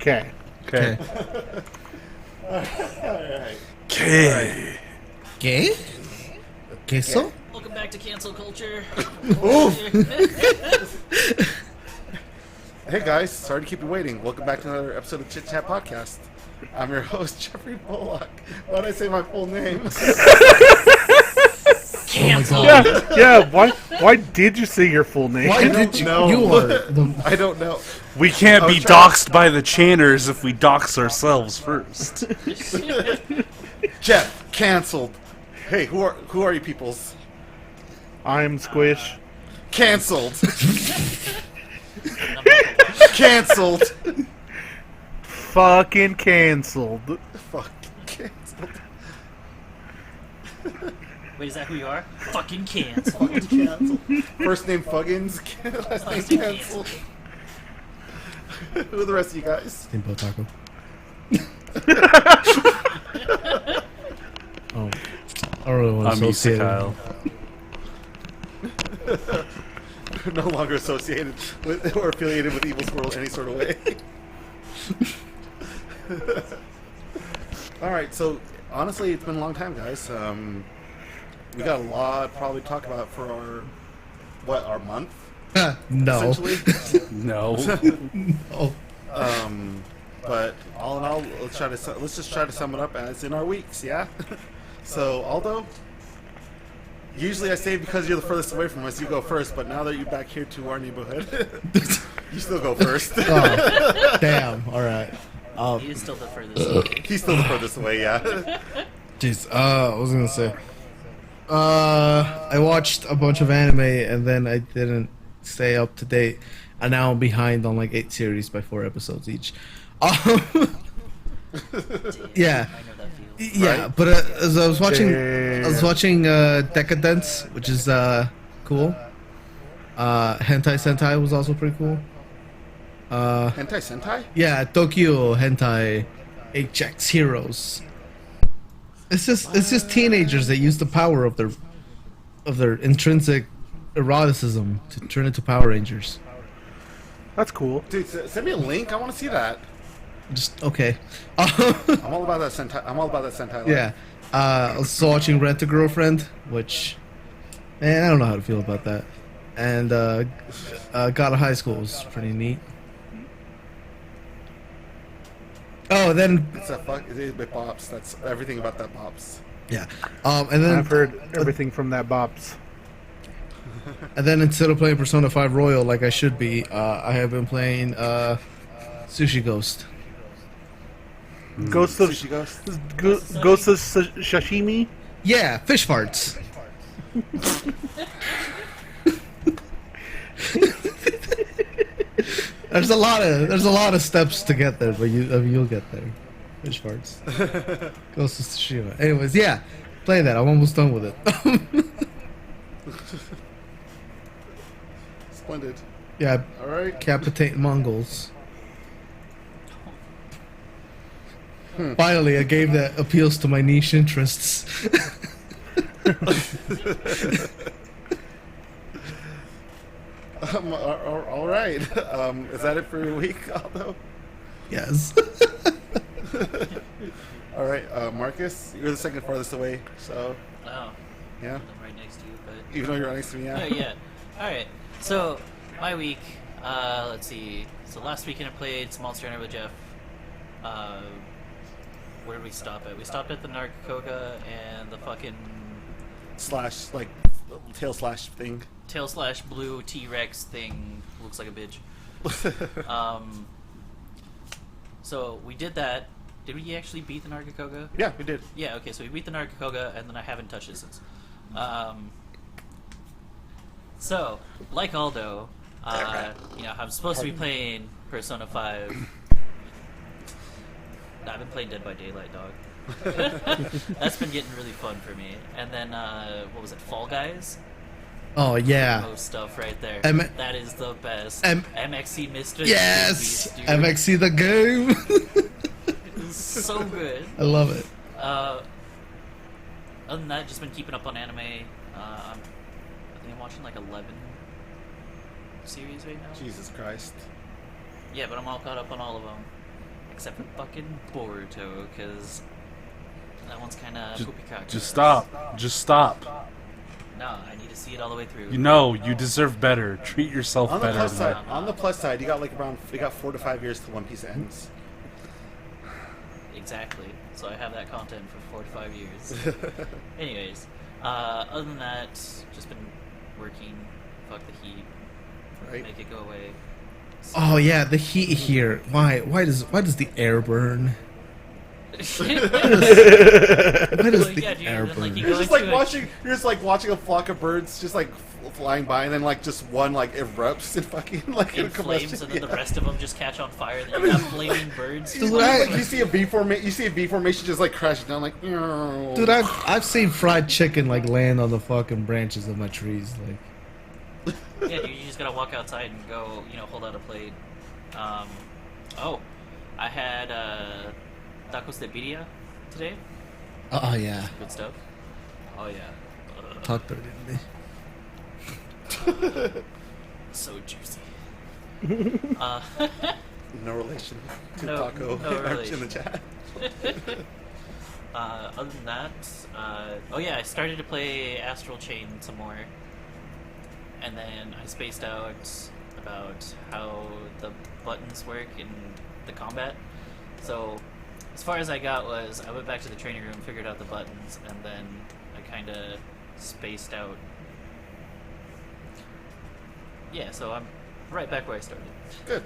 Okay. Okay. Alright. Okay. ¿Qué? ¿Queso? Welcome back to cancel culture. Hey guys, sorry to keep you waiting. Welcome back to another episode of Chit Chat Podcast. I'm your host, Jeffrey Bullock. Why did I say my full name? Cancel. Yeah. Why did you say your full name? Why did you? know. You are the. I don't know. We can't I was be trying- doxxed by the chanters if we dox ourselves first. Jeff, canceled. Hey, who are you peoples? I'm Squish. Canceled. Canceled. Fucking canceled. Fuck. Canceled. Wait, is that who you are? Fucking canceled. Canceled. First name Fuggins. Last name canceled. Who are the rest of you guys? Steamboat Taco. Oh. I don't really want to I'm Issa associate Kyle. No longer associated with or affiliated with Evil Squirrel any sort of way. Alright, so honestly, it's been a long time, guys. We got a lot probably to talk about for our month, No. essentially. No. Oh. But all in all, let's just try to sum it up as in our weeks, yeah? So, Aldo, usually I say because you're the furthest away from us, you go first, but now that you're back here to our neighborhood, you still go first. Oh. Damn. All right. He is still the furthest away. He's still the furthest away, yeah. Jeez. I was gonna say. I watched a bunch of anime and then I didn't stay up to date, and now I'm behind on like 8 series by 4 episodes each. Yeah. I know that feels. Yeah, Right. but as I was watching, Damn. Decadence, which is cool. Hentai Sentai was also pretty cool. Hentai Sentai? Yeah, Tokyo Hentai HX Heroes. It's just teenagers that use the power of their intrinsic eroticism to turn into Power Rangers. That's cool. Dude, send me a link. I want to see that. Just okay. I'm all about that Sentai. Life. Yeah. Also watching Rent a Girlfriend, which, man, I don't know how to feel about that. And God of High School was pretty neat. Oh, then It's a fuck. It bops. That's everything about that bops. yeah. And then I've heard everything from that bops. and then instead of playing Persona 5 Royal like I should be, I have been playing Sushi Ghost. Ghost of Sushi Ghost. Ghost of Sashimi. Yeah, fish farts. There's a lot of steps to get there, but you'll get there. Fish farts. Ghost of Tsushima. Anyways, yeah, play that. I'm almost done with it. Splendid. Yeah, All right. capitate Mongols. Finally, a game that appeals to my niche interests. All right. Is that it for your week, Aldo? Yes. All right, Marcus, you're the second farthest away, so Oh, yeah. I'm right next to you, but. Even though you're right next to me, Oh, yeah. yeah. Alright, so, my week, let's see. So last weekend I played Monster Hunter with Jeff. Where did we stop at? We stopped at the Narcocoga and the fucking Slash like tail slash thing. tail slash blue T-Rex thing. Looks like a bitch. So we did that. Did we actually beat the Narcocoga? Yeah, we did. Yeah, okay, so we beat the Narcocoga, and then I haven't touched it since. So, like Aldo, I'm supposed to be playing Persona 5. I've been playing Dead by Daylight, dog. That's been getting really fun for me. And then, what was it, Fall Guys? Oh yeah. Most stuff right there. M- That is the best. M- MXC Mr. Yes. Dude. MXC the game. It's so good. I love it. Other than that, just been keeping up on anime. I think I'm watching like 11 series right now. Jesus Christ. Yeah, but I'm all caught up on all of them. except for fucking Boruto, because that one's kind of poopy cock. Just stop. Just stop. No, I need to see it all the way through. You know, you deserve better. Treat yourself On the better. plus than side, on the plus side, you got like around 4 to 5 years till One Piece ends. Exactly. So I have that content for 4 to 5 years. Anyways, other than that, just been working. Fuck the heat. Right. Make it go away. Oh yeah, the heat here. Why does the air burn? Why does Well, the yeah, dude, air then, like, burn? you You're go just into like watching. You're just like watching a flock of birds just like flying by, and then like just one like erupts and fucking like in a flames, combustion. and then the rest of them just catch on fire. Then you got flaming birds. Dude, like, you see a V formation. You see a V formation just like crashing down, like. Dude, I've seen fried chicken like land on the fucking branches of my trees. Like, Yeah, dude, you just gotta walk outside and go, hold out a plate. I had tacos de birria today. oh yeah, Good stuff. Oh yeah. talk dirty to me. So juicy. No relation to No- Taco no in relation. the chat. Other than that, I started to play Astral Chain some more, and then I spaced out about how the buttons work in the combat. So, as far as I got was, I went back to the training room, figured out the buttons, and then I kind of spaced out. Yeah, so I'm right back where I started. Good.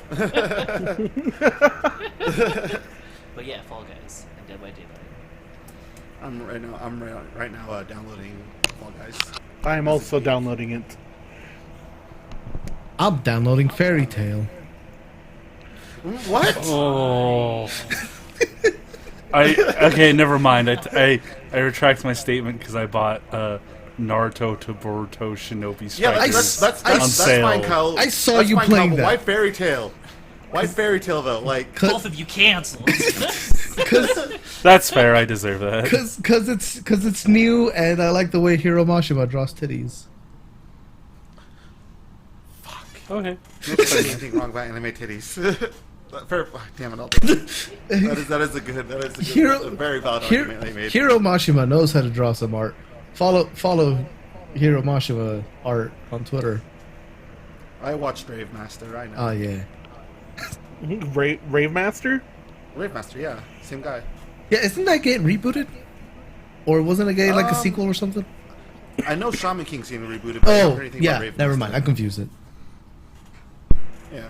But yeah, Fall Guys and Dead by Daylight. I'm right now downloading Fall Guys. I am also downloading it. I'm downloading Fairy Tale. What? Oh. Okay, never mind. I retract my statement because I bought Naruto to Boruto Shinobi Strikers Yeah, that's on sale. fine, Kyle. I saw That's you fine, playing Kyle, but that. Why Fairy Tale? Why Fairy Tale though? Like, Both of you canceled. That's fair. I deserve that. Cause it's new and I like the way Hiro Mashima draws titties. Okay. can't say anything wrong about anime titties. Fair, damn it! I'll do it. That is a good. Hiro- a very valid argument they made. Hiro Mashima knows how to draw some art. Follow Hiro Mashima art on Twitter. I watched Rave Master. I know. Oh yeah. Rave Master? Rave Master, yeah, same guy. Yeah, isn't that getting rebooted? Or wasn't it getting like a sequel or something? I know Shaman King's getting rebooted. But I haven't Oh, heard anything yeah, about Rave never Master. mind. I confused it. Yeah.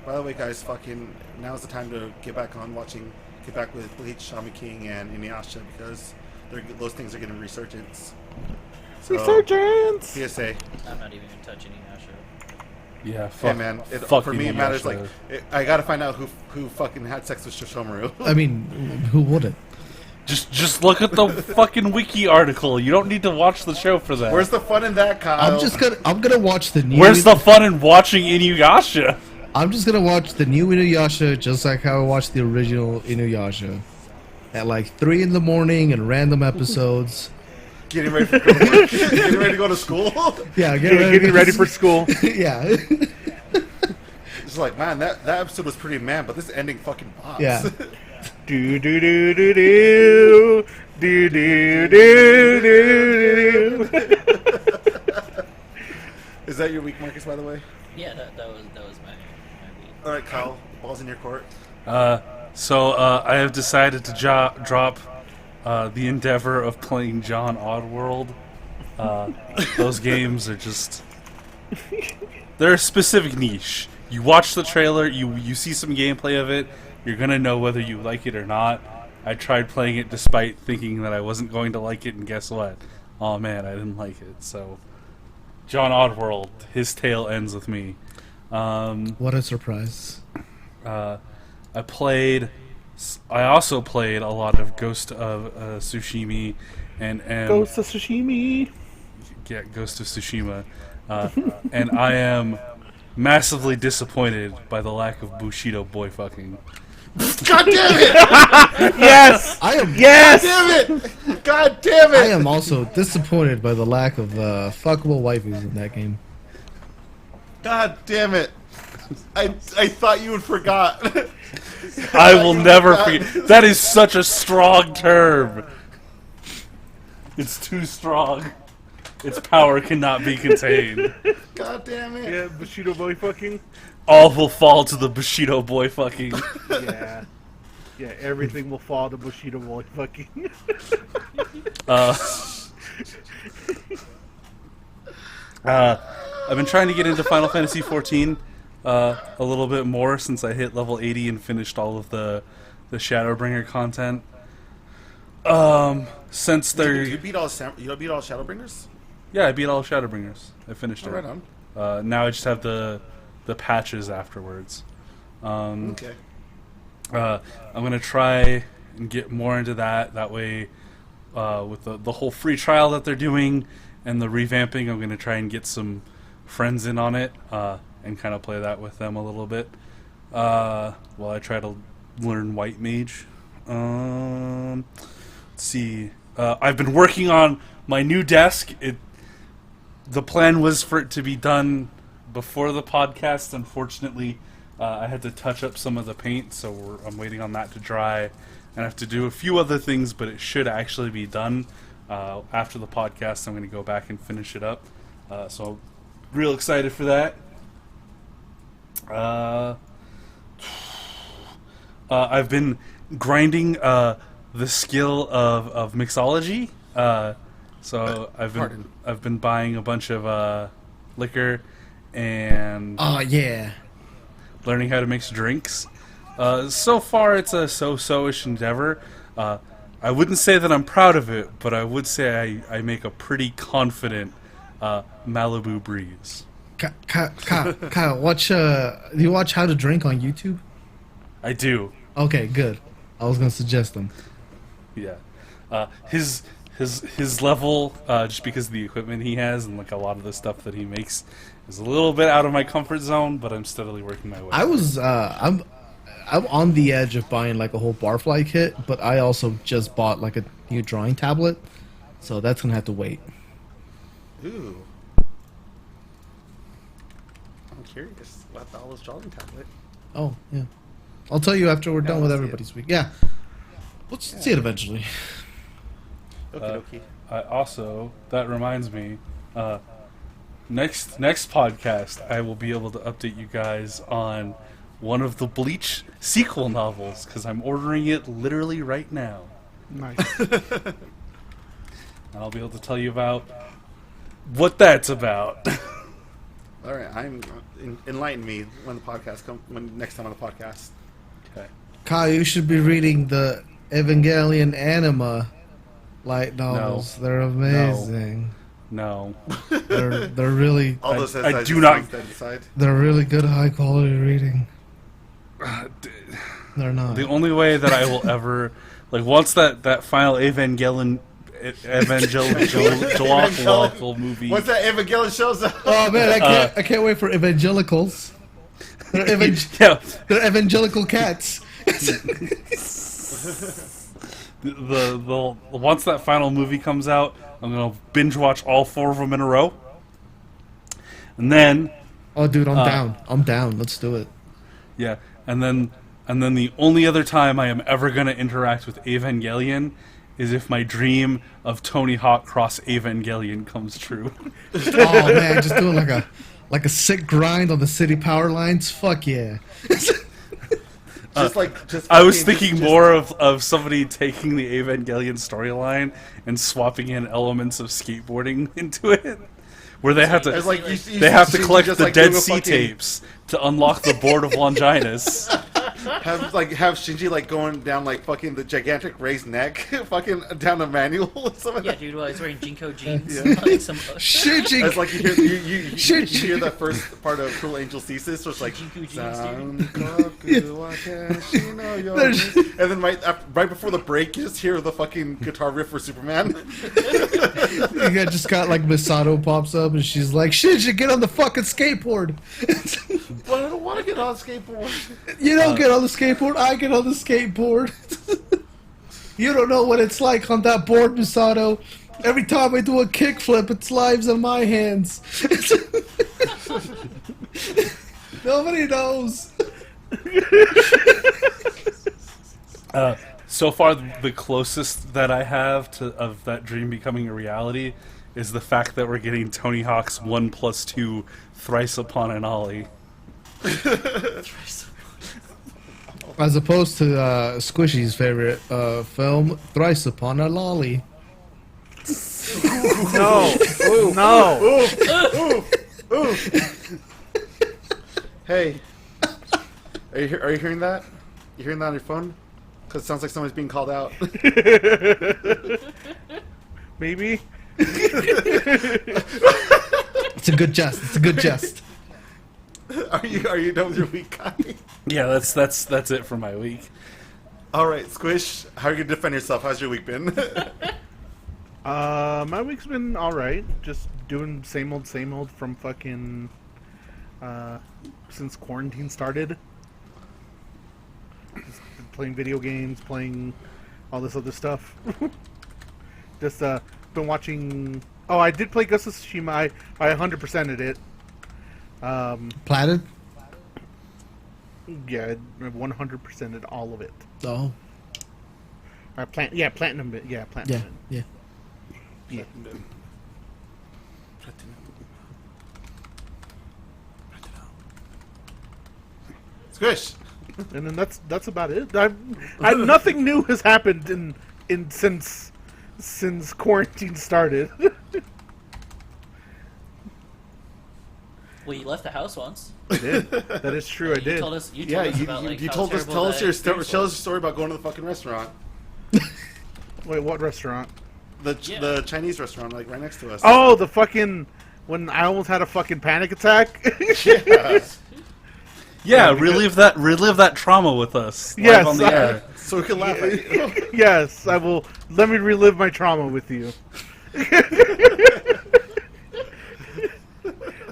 By the way, guys, fucking now's the time to get back with Bleach, Shaman King, and Inuyasha because those things are getting resurgence. So, Resurgence! PSA. I'm not even gonna touch any Asha. Yeah. Hey Fuck. man, fuck for me it matters. Inuyasha. Like, I gotta find out who fucking had sex with Shishomaru. I mean, who wouldn't? Just look at the fucking wiki article. You don't need to watch the show for that. Where's the fun in that, Kyle? I'm gonna watch the new. Where's the fun in watching Inuyasha? I'm just gonna watch the new Inuyasha just like how I watched the original Inuyasha. At like 3 in the morning and random episodes. Getting ready to go to school? Yeah, Getting ready for school. Yeah. It's like, man, that episode was pretty but this ending fucking pops. Yeah. Do do do do do do do do do. Is that your week, Marcus, by the way? Yeah, that was my week. Alright, Kyle, ball's in your court. So I have decided to drop the endeavor of playing John Oddworld. Those games are just... They're a specific niche. You watch the trailer, you see some gameplay of it, you're gonna know whether you like it or not. I tried playing it despite thinking that I wasn't going to like it, and guess what? Oh man, I didn't like it, so... John Oddworld, his tale ends with me. What a surprise. I also played a lot of Ghost of Tsushima and Ghost of Sashimi. yeah, Ghost of Tsushima, and I am massively disappointed by the lack of Bushido boy fucking. God damn it! Yes! I am Yes! Damn it! God damn it! I am also disappointed by the lack of fuckable waifus in that game. God damn it! I thought you had forgot. I will never forget. That is such a strong term. It's too strong. Its power cannot be contained. God damn it. Yeah, Bushido boy fucking. All will fall to the Bushido boy fucking. Yeah. Yeah, everything will fall to Bushido boy fucking. I've been trying to get into Final Fantasy XIV a little bit more since I hit level 80 and finished all of the Shadowbringer content. Since they're You beat all Shadowbringers? yeah, I beat all Shadowbringers. I finished it. Right on. Now I just have the patches afterwards. Okay. I'm gonna try and get more into that. That way, with the whole free trial that they're doing and the revamping, I'm gonna try and get some friends in on it and kind of play that with them a little bit while I try to learn White Mage. Let's see. I've been working on my new desk. The plan was for it to be done before the podcast. Unfortunately, I had to touch up some of the paint, so I'm waiting on that to dry. And I have to do a few other things, but it should actually be done after the podcast. I'm going to go back and finish it up. So, real excited for that. I've been grinding the skill of mixology. So I've been buying a bunch of liquor and Oh yeah. learning how to mix drinks. So far, it's a so-so-ish endeavor. I wouldn't say that I'm proud of it, but I would say I make a pretty confident Malibu Breeze. Kyle, watch. Do you watch How to Drink on YouTube? I do. Okay, good. I was gonna suggest them. Yeah. His level, just because of the equipment he has and like a lot of the stuff that he makes, is a little bit out of my comfort zone, but I'm steadily working my way. I'm on the edge of buying like a whole barfly kit, but I also just bought like a new drawing tablet, so that's gonna have to wait. Ooh. I'm curious about the Olive's drawing tablet. Oh yeah, I'll tell you after we're done with let's see everybody's week. Yeah, we'll see it eventually. Okie dokie. Also, that reminds me, next podcast I will be able to update you guys on one of the Bleach sequel novels, because I'm ordering it literally right now. Nice. And I'll be able to tell you about what that's about. All right, enlighten me when the podcast next time on the podcast. Okay. Kyle, you should be reading the Evangelion anima light novels. No. They're amazing. No. They're really Although says I that do just not- makes that decide. they're really good high quality reading. They're not. The only way that I will ever, like, once that final evangelical movie. Once that Evangelion shows up. Oh man, I can't wait for evangelicals. They're, Yeah, they're evangelical cats. the once that final movie comes out, I'm gonna binge watch all 4 of them in a row, and then Oh dude, I'm down. I'm down. Let's do it. yeah, and then the only other time I am ever gonna interact with Evangelion is if my dream of Tony Hawk cross Evangelion comes true. Oh man, just doing like a sick grind on the city power lines. Fuck yeah. I was thinking more of somebody taking the Evangelion storyline and swapping in elements of skateboarding into it, where they have to It's like you they have to see collect just, the like, Dead doing a Sea fucking- tapes to unlock the Board of Longinus. have Shinji like going down like fucking the gigantic raised neck, fucking down the manual or something. Yeah, dude, while he's wearing Jinko jeans. Yeah. Like some, Shitting. It's like you hear the first part of Cruel Angel Thesis, where it's like Jinko jeans, "Sound dude." Goku, Watashi no yo." There's- And then right before the break, you just hear the fucking guitar riff for Superman. You just got like Misato pops up and she's like, Shinji, get on the fucking skateboard. But I don't want to get on a skateboard. You don't get on the skateboard, I get on the skateboard. You don't know what it's like on that board, Misato. Every time I do a kickflip, it's lives in my hands. Nobody knows. So far, the closest that I have to of that dream becoming a reality is the fact that we're getting Tony Hawk's 1+2 Thrice Upon an Ollie. As opposed to Squishy's favorite film, Thrice Upon a Lolly. No, no. Hey, are you hearing that? You hearing that on your phone? Because it sounds like somebody's being called out. Maybe. It's a good jest. It's a good jest. Are you done with your week, guy? Yeah, that's it for my week. All right, Squish. How are you gonna defend yourself? How's your week been? My week's been all right. Just doing same old from fucking since quarantine started. Just been playing video games, playing all this other stuff. Just been watching. Oh, I did play Ghost of Tsushima. I 100%ed it. Platted? Yeah, 100%ed all of it. Oh. Platinum it. Yeah, platinum Yeah. it. Yeah. Yeah. Squish. And then that's about it. Nothing new has happened in since quarantine started. Well, you left the house once. I did. That is true. I You did. told us. You told Yeah, us about like you how told us. terrible Tell us that your experience tell us was. your story about going to the fucking restaurant, Wait, what restaurant? the Chinese restaurant, like right next to us. Oh, the fucking when I almost had a fucking panic attack. Yeah. Yeah, relive that trauma with us. Live Yes, on the air. So we can laugh at you. Yes, I will. Let me relive my trauma with you.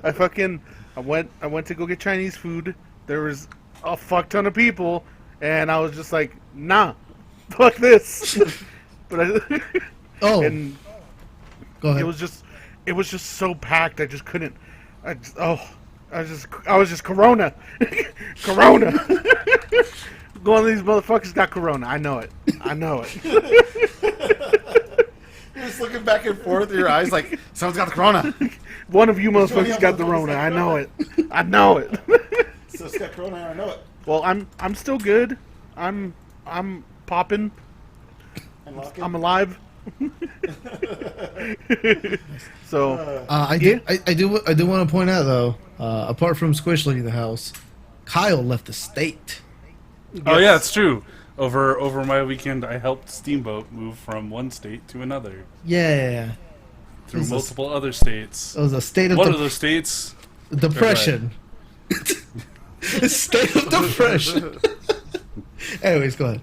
I went to go get Chinese food. There was a fuck ton of people, and I was just like, nah, fuck this. But Oh, and go ahead. it was just so packed. I just couldn't. I was just Corona, Corona. Going, these motherfuckers got Corona. I know it. You're just looking back and forth with your eyes like, someone's got the corona. One of you motherfuckers got the Rona. I know it. So it's got corona, I know it. Well, I'm still good. I'm popping. And locking. I'm alive. So I do want to point out though, apart from Squish leaving the house, Kyle left the state. Oh yeah, it's true. Over my weekend, I helped Steamboat move from one state to another Yeah, through This is- multiple other states. it was a state of One of those states, depression. State of depression. Anyways, go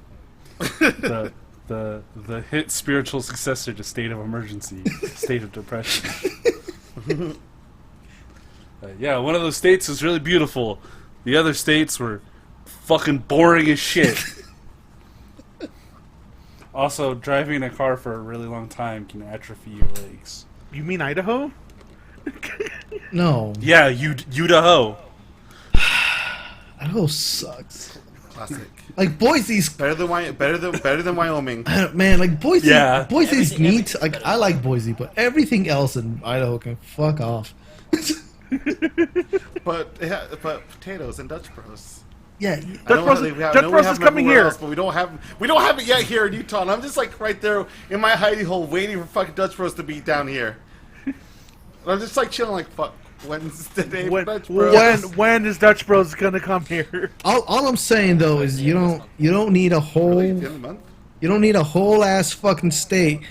ahead. the hit spiritual successor to State of Emergency, State of Depression. Yeah, one of those states is really beautiful. The other states were fucking boring as shit. Also, driving a car for a really long time can atrophy your legs. you mean Idaho? No, Yeah, Idaho. Idaho sucks. Classic. Like Boise's, Better than Wyoming. man. Like Boise, Yeah. Boise's Everything- neat. everything's Like better I than like Boise, but everything else in Idaho can fuck off. But potatoes and Dutch Bros. Yeah, Dutch Bros is coming here. Else, but we don't have it yet here in Utah. And I'm just like right there in my hidey hole, waiting for fucking Dutch Bros to be down here. And I'm just like chilling, like fuck. When's the day for Dutch Bros? When is Dutch Bros gonna come here? all I'm saying though is you don't need a whole Really? At the end of the month? you don't need a whole ass fucking state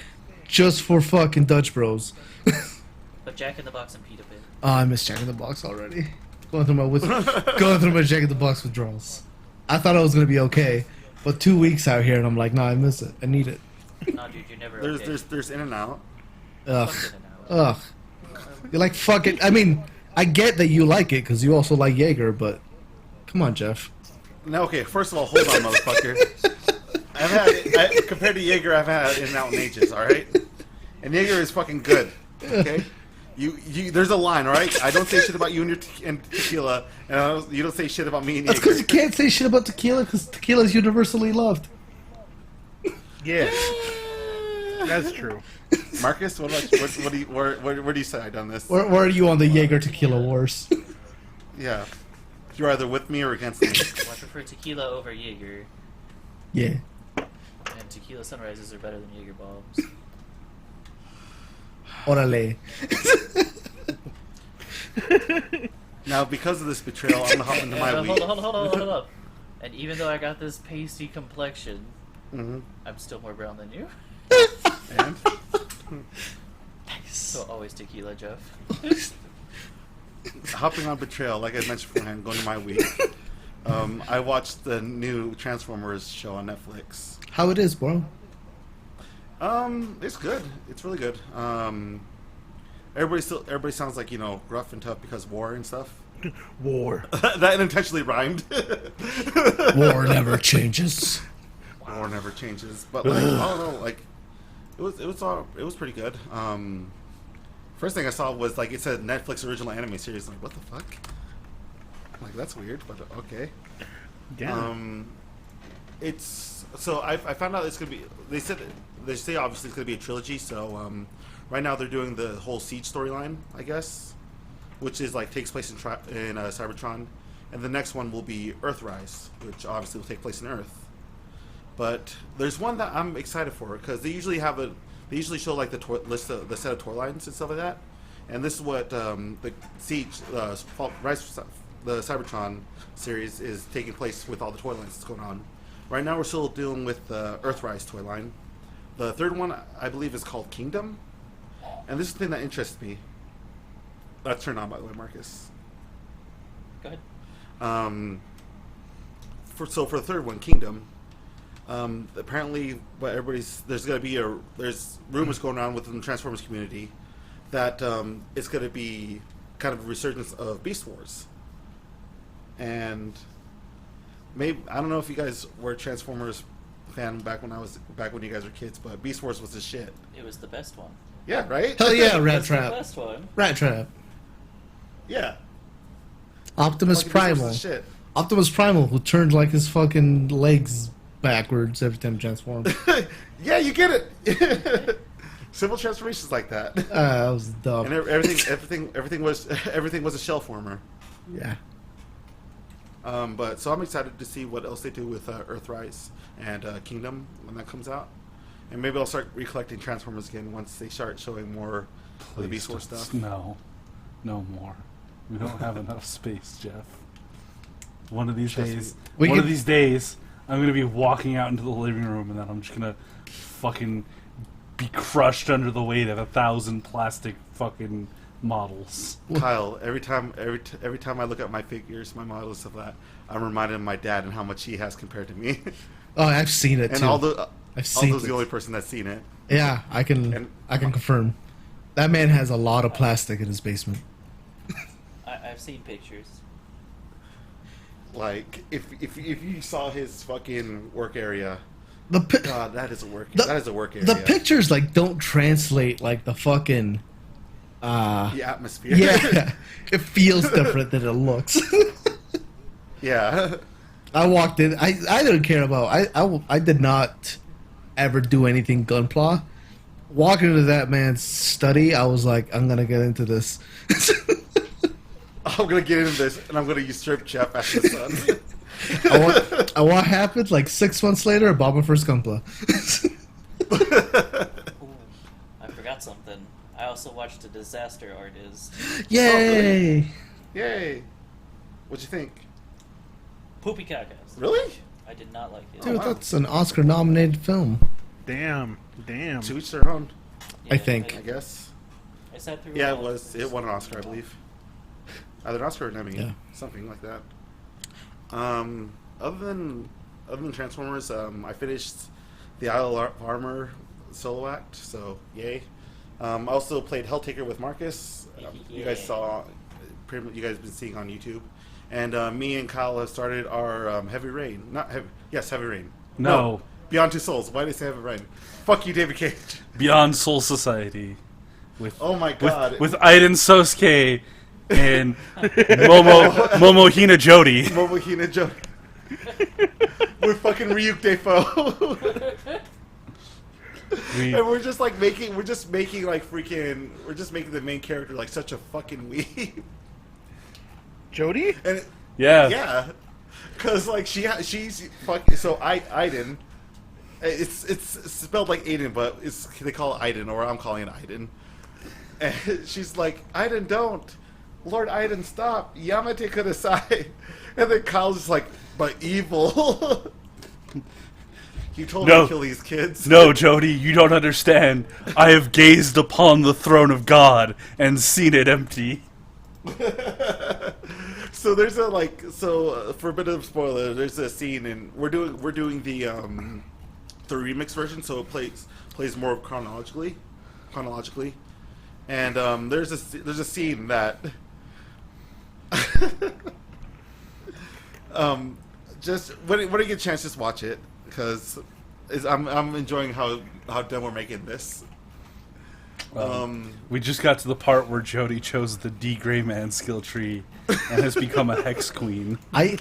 just for fucking Dutch Bros. But Jack in the Box and Pita Pit. Oh, I miss Jack in the Box already. Going through my Jack in the Box withdrawals. I thought I was gonna be okay, but 2 weeks out here and I'm like, nah, I miss it. I need it. No, dude, you're never okay. There's In and Out. Ugh, Fuck it now. ugh. You're like fuck it. I mean, I get that you like it because you also like Jaeger, but come on, Jeff. No, okay. First of all, hold on, motherfucker. Compared to Jaeger, I've had In and Out in ages. All right, and Jaeger is fucking good. Okay. You, there's a line, all right? I don't say shit about you and and tequila, and you don't say shit about me and That's Jaeger. because you can't say shit about tequila because tequila is universally loved. Yeah, that's true. Marcus, what about what do you where do you side on this? Where are you on the Jaeger Tequila Wars? Yeah, you're either with me or against me. Well, I prefer tequila over Jaeger, Yeah. and tequila sunrises are better than Jaeger bombs. Orale. Now, because of this betrayal, I'm gonna hop into my hold week. on. And even though I got this pasty complexion, Mm-hmm. I'm still more brown than you. And So always tequila, Jeff. hopping on betrayal, like I mentioned beforehand, going to my week. I watched the new Transformers show on Netflix. How it is, bro? It's good. It's really good. Everybody sounds like, gruff and tough because war and stuff. War. That intentionally rhymed. War never changes. War never changes. But like, I don't know, like it was pretty good. First thing I saw was like it said Netflix original anime series. I'm like, what the fuck? I'm like, that's weird, but okay. Yeah. It's so I found out it's gonna be. They say obviously it's gonna be a trilogy. So right now they're doing the whole Siege storyline, I guess, which is like takes place in Cybertron, and the next one will be Earthrise, which obviously will take place in Earth. But there's one that I'm excited for because they usually show like the set of toy lines and stuff like that, and this is what the Siege Rise the Cybertron series is taking place with all the toy lines that's going on. Right now we're still dealing with the Earthrise toy line. The third one I believe is called Kingdom, and this is the thing that interests me. That's turned on, by the way, Marcus. Go ahead. For the third one, Kingdom. Apparently, there's rumors going around within the Transformers community that it's going to be kind of a resurgence of Beast Wars. And maybe I don't know if you guys were a Transformers fan back when you guys were kids, but Beast Wars was the shit. It was the best one. Yeah, right? Hell yeah, Rat That's the Trap. best one. Rat Trap. Yeah. Optimus Fucking Beast Wars Primal. was the shit. Optimus Primal, who turned like his fucking legs backwards every time he transformed. Yeah, you get it. Simple transformations like that. That was dumb. And everything was a shell former. Yeah. But so I'm excited to see what else they do with Earthrise and Kingdom when that comes out, and maybe I'll start recollecting Transformers again once they start showing more of the Beast Wars stuff. No more. We don't have enough space, Jeff. One of these days, I'm gonna be walking out into the living room, and then I'm just gonna fucking be crushed under the weight of 1,000 plastic fucking models. Kyle, every time I look at my figures, my models, stuff like that, I'm reminded of my dad and how much he has compared to me. Oh, I've seen it And too. I've seen Aldo's it. the only person that's seen it. Yeah, I can confirm. That man has a lot of plastic in his basement. I've seen pictures. Like if you saw his fucking work area, The God, that is a work area. The pictures like don't translate like the fucking The atmosphere. yeah. It feels different than it looks. Yeah. I walked in. I didn't care about. I did not ever do anything gunpla. Walking into that man's study, I was like, I'm gonna get into this. I'm gonna get into this, and I'm gonna usurp Jeff as the son. And what happened? Like 6 months later, I bought my first gunpla. Ooh, I forgot something. I also watched A Disaster Artist. Yay! Yay! What'd you think? Poopy Kakas. Really? I did not like it. Dude, wow. that's an Oscar-nominated film. Damn. To each their own, I think. I guess. I sat through Yeah, it all was. the It won an Oscar, I believe. Either an Oscar or an Emmy, Yeah. something like that. Other than Transformers, I finished the Isle of Armor solo act, so yay. I also played Helltaker with Marcus. You guys saw, pretty much, you guys have been seeing on YouTube, and me and Kyle have started our Heavy Rain. Heavy Rain. No. Beyond Two Souls. Why did I say Heavy Rain? Fuck you, David Cage. Beyond Soul Society. With Oh my God. With Aiden Sosuke and Momohina Jody. Momohina Joe. With fucking Ryuk Defoe. And we're just making the main character like such a fucking weeb. Jody? And Yeah. yeah, because like she's fucking so Aiden. It's spelled like Aiden, but they call it Aiden, or I'm calling it Aiden. And she's like, Aiden, don't, Lord Aiden, stop, Yamate kudasai. And then Kyle's just like, but evil. You told me to kill these kids. No, Jody, you don't understand. I have gazed upon the throne of God and seen it empty. So there's for a bit of spoiler, there's a scene, and we're doing the remix version, so it plays more chronologically, and there's a scene that just when you get a chance, just watch it, because I'm enjoying how dumb we're making this. We just got to the part where Jody chose the D Gray Man skill tree and has become a hex queen. I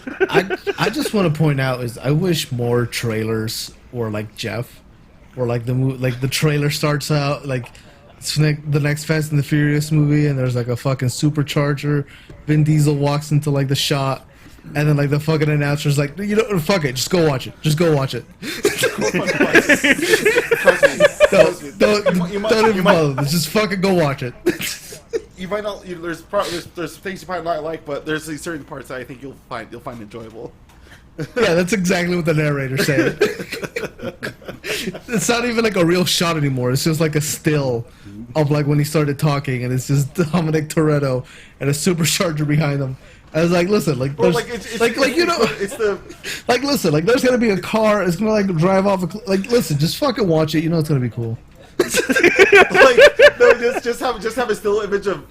just want to point out is I wish more trailers were like Jeff, or like the trailer starts out like it's the next Fast and the Furious movie, and there's like a fucking supercharger. Vin Diesel walks into like the shot, and then like the fucking announcer's like, you know, fuck it, just go watch it. Don't even bother. Just fucking go watch it. You might not. There's things you might not like, but there's these certain parts that I think you'll find enjoyable. Yeah, that's exactly what the narrator said. It's not even like a real shot anymore. It's just like a still of like when he started talking, and it's just Dominic Toretto and a supercharger behind him. I was like, listen, like, there's, listen, like, there's gonna be a car. It's gonna like drive off. Listen, just fucking watch it. You know it's gonna be cool. Just have a still image of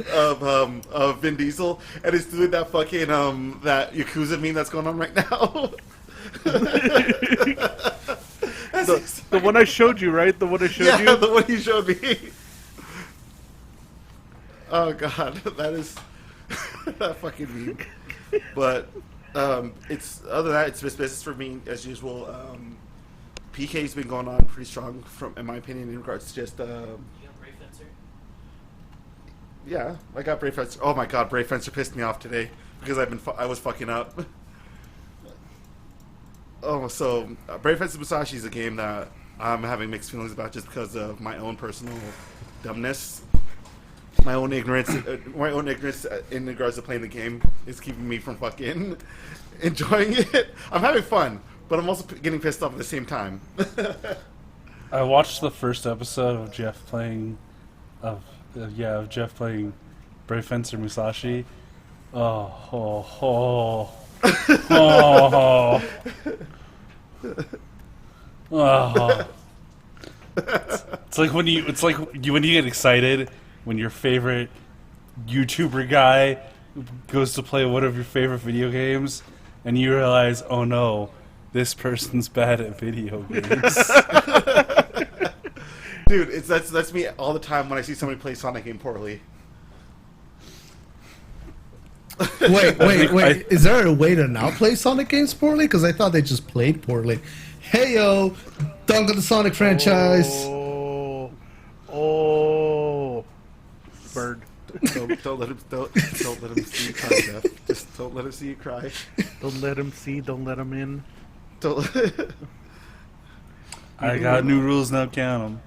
Vin Diesel, and it's doing that fucking that Yakuza meme that's going on right now. The one I showed you, right? The one I showed you? Yeah, the one you showed me. Oh god, that is that fucking meme. But it's other than that, it's just business for me as usual. PK's been going on pretty strong, in my opinion, in regards to just. You got Brave Fencer? Yeah, I got Brave Fencer. Oh my god, Brave Fencer pissed me off today because I was fucking up. Oh, so Brave Fencer Musashi is a game that I'm having mixed feelings about just because of my own personal dumbness. My own ignorance in regards to playing the game is keeping me from fucking enjoying it. I'm having fun, but I'm also getting pissed off at the same time. I watched the first episode of Jeff playing Brave Fencer Musashi. Oh. It's like when you get excited when your favorite YouTuber guy goes to play one of your favorite video games, and you realize, oh no, this person's bad at video games. Dude, that's me all the time when I see somebody play Sonic game poorly. Wait. Is there a way to not play Sonic games poorly? Because I thought they just played poorly. Hey yo, dunk of the Sonic franchise. Oh, bird. Don't let him see you cry, Jeff. Just don't let him see you cry. Don't let him see. Don't let him in. I got new rules now. Count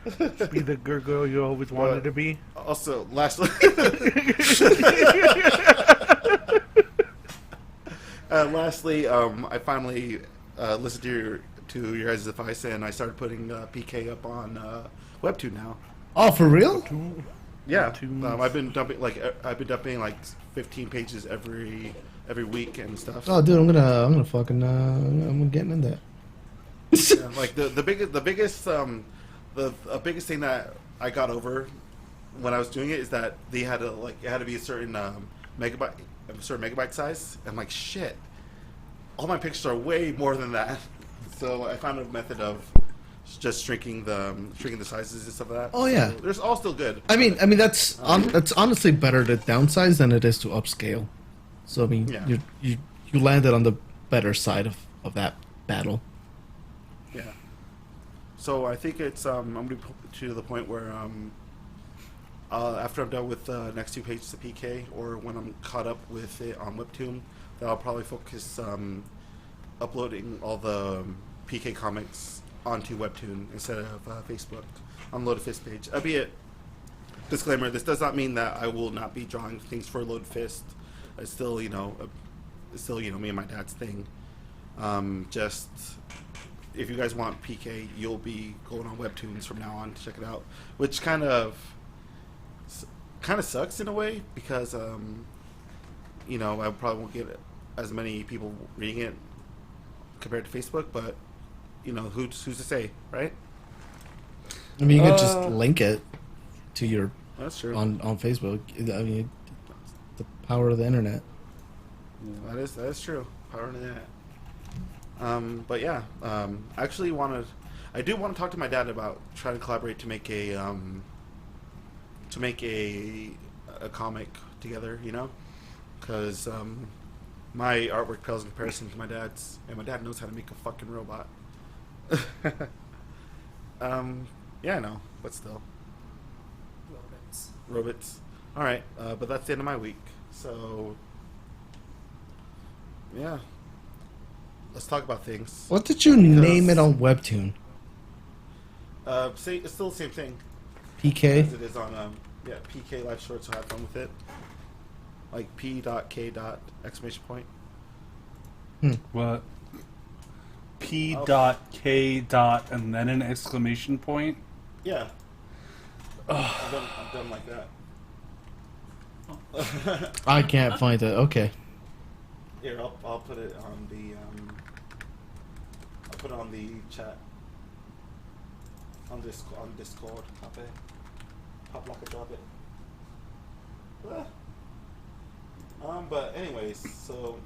them. Be the girl you always wanted to be. Also, lastly, I finally listened to your guys' advice, and I started putting PK up on Webtoon now. Oh, for real? Yeah, I've been dumping like 15 pages every week and stuff. Oh, dude, I'm gonna fucking I'm getting in that. Yeah, like the biggest thing that I got over when I was doing it is that they had to it had to be a certain megabyte size. I'm like, shit, all my pictures are way more than that. So I found a method of just shrinking the sizes and stuff like that. Oh yeah, so there's all still good. I mean that's honestly better to downsize than it is to upscale. So I mean, Yeah. you landed on the better side of that battle. Yeah. So I think it's I'm gonna be to the point where after I'm done with the next 2 pages of PK, or when I'm caught up with it on Webtoon, that I'll probably focus uploading all the PK comics onto Webtoon instead of Facebook on Loaded Fist page. Albeit, disclaimer: this does not mean that I will not be drawing things for Loaded Fist. It's still, it's still, me and my dad's thing. Just if you guys want PK, you'll be going on Webtoons from now on to check it out, which kind of sucks in a way because I probably won't get as many people reading it compared to Facebook, but who's to say, right? I mean, you could just link it to your That's true. on Facebook. I mean, the power of the internet. That is true. Power of the internet. But yeah, actually I do want to talk to my dad about trying to collaborate to make a comic together, because my artwork pales in comparison to my dad's, and my dad knows how to make a fucking robot. Yeah, I know, but still. Robots. All right, but that's the end of my week. So, yeah. Let's talk about things. What did you name it on Webtoon? It's still the same thing PK? as it is on PK Live Short. So have fun with it. Like P.K. exclamation point. What? P.K. and then an exclamation point? Yeah. I'm done like that. I can't find it. Okay. Here, I'll put it on the I'll put it on the chat on Discord. Pop like a drop it. But anyways, so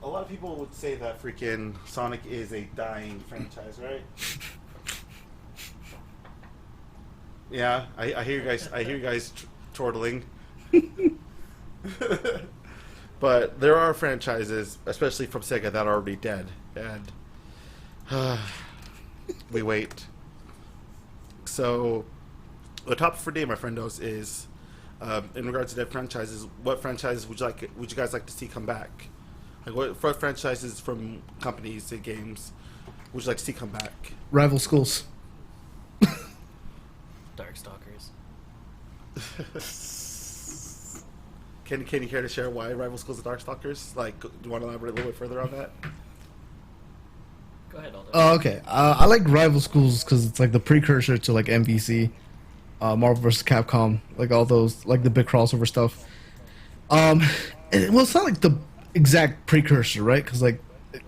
a lot of people would say that freaking Sonic is a dying franchise, right? Yeah, I hear you guys. I hear you guys chortling. But there are franchises, especially from Sega, that are already dead, and we wait. So, the topic for today, my friendos, is in regards to dead franchises. What franchises would you guys like to see come back? Like, what franchises from companies and games would you like to see come back? Rival schools. Darkstalkers. Can you care to share why Rival Schools and Darkstalkers? Like, do you want to elaborate a little bit further on that? Go ahead, Aldo. Oh, okay. I like Rival Schools because it's like the precursor to like MVC, Marvel vs. Capcom, like all those, like the big crossover stuff. Well, it's not like the exact precursor, right? Because like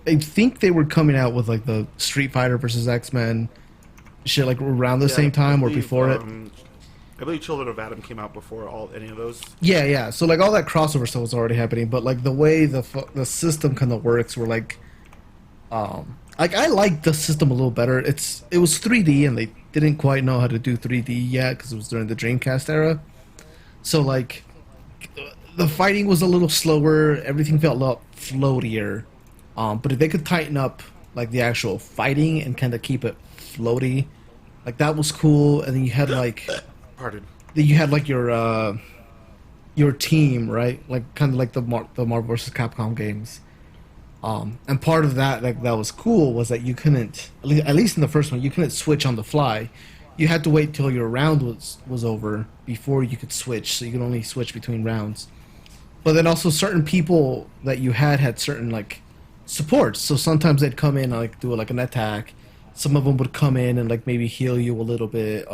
I think they were coming out with like the Street Fighter versus X-Men shit like around the same time or before it. I believe Children of Adam came out before any of those. Yeah. So like all that crossover stuff was already happening, but like the way the system kind of works, were like I like the system a little better. It was 3D and they didn't quite know how to do 3D yet because it was during the Dreamcast era. So like the fighting was a little slower. Everything felt a lot floatier. But if they could tighten up like the actual fighting and kind of keep it floaty, like that was cool. And then you had like. Pardon. You had like your team, right? Like kind of like the Marvel vs. Capcom games. And part of that, like that was cool, was that you couldn't, at least in the first one, you couldn't switch on the fly. You had to wait till your round was over before you could switch. So you could only switch between rounds. But then also certain people that you had certain like supports. So sometimes they'd come in and like do like an attack. Some of them would come in and like maybe heal you a little bit.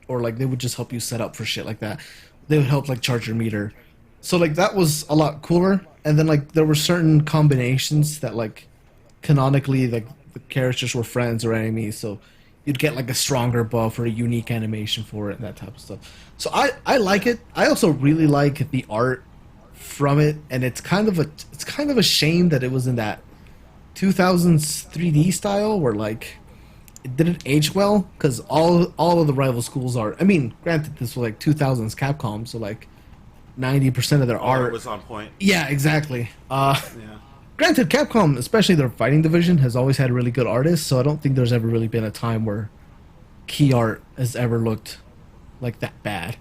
Or like they would just help you set up for shit like that. They would help like charge your meter. So like that was a lot cooler. And then like there were certain combinations that like canonically like the characters were friends or enemies. So you'd get like a stronger buff or a unique animation for it and that type of stuff. So I like it. I also really like the art from it, and it's kind of a shame that it was in that 2000s 3D style where like it didn't age well, because all of the Rival Schools are, I mean, granted this was like 2000s Capcom, so like 90% of their art was on point. Yeah, exactly. Yeah. Granted, Capcom, especially their fighting division, has always had really good artists, so I don't think there's ever really been a time where key art has ever looked like that bad.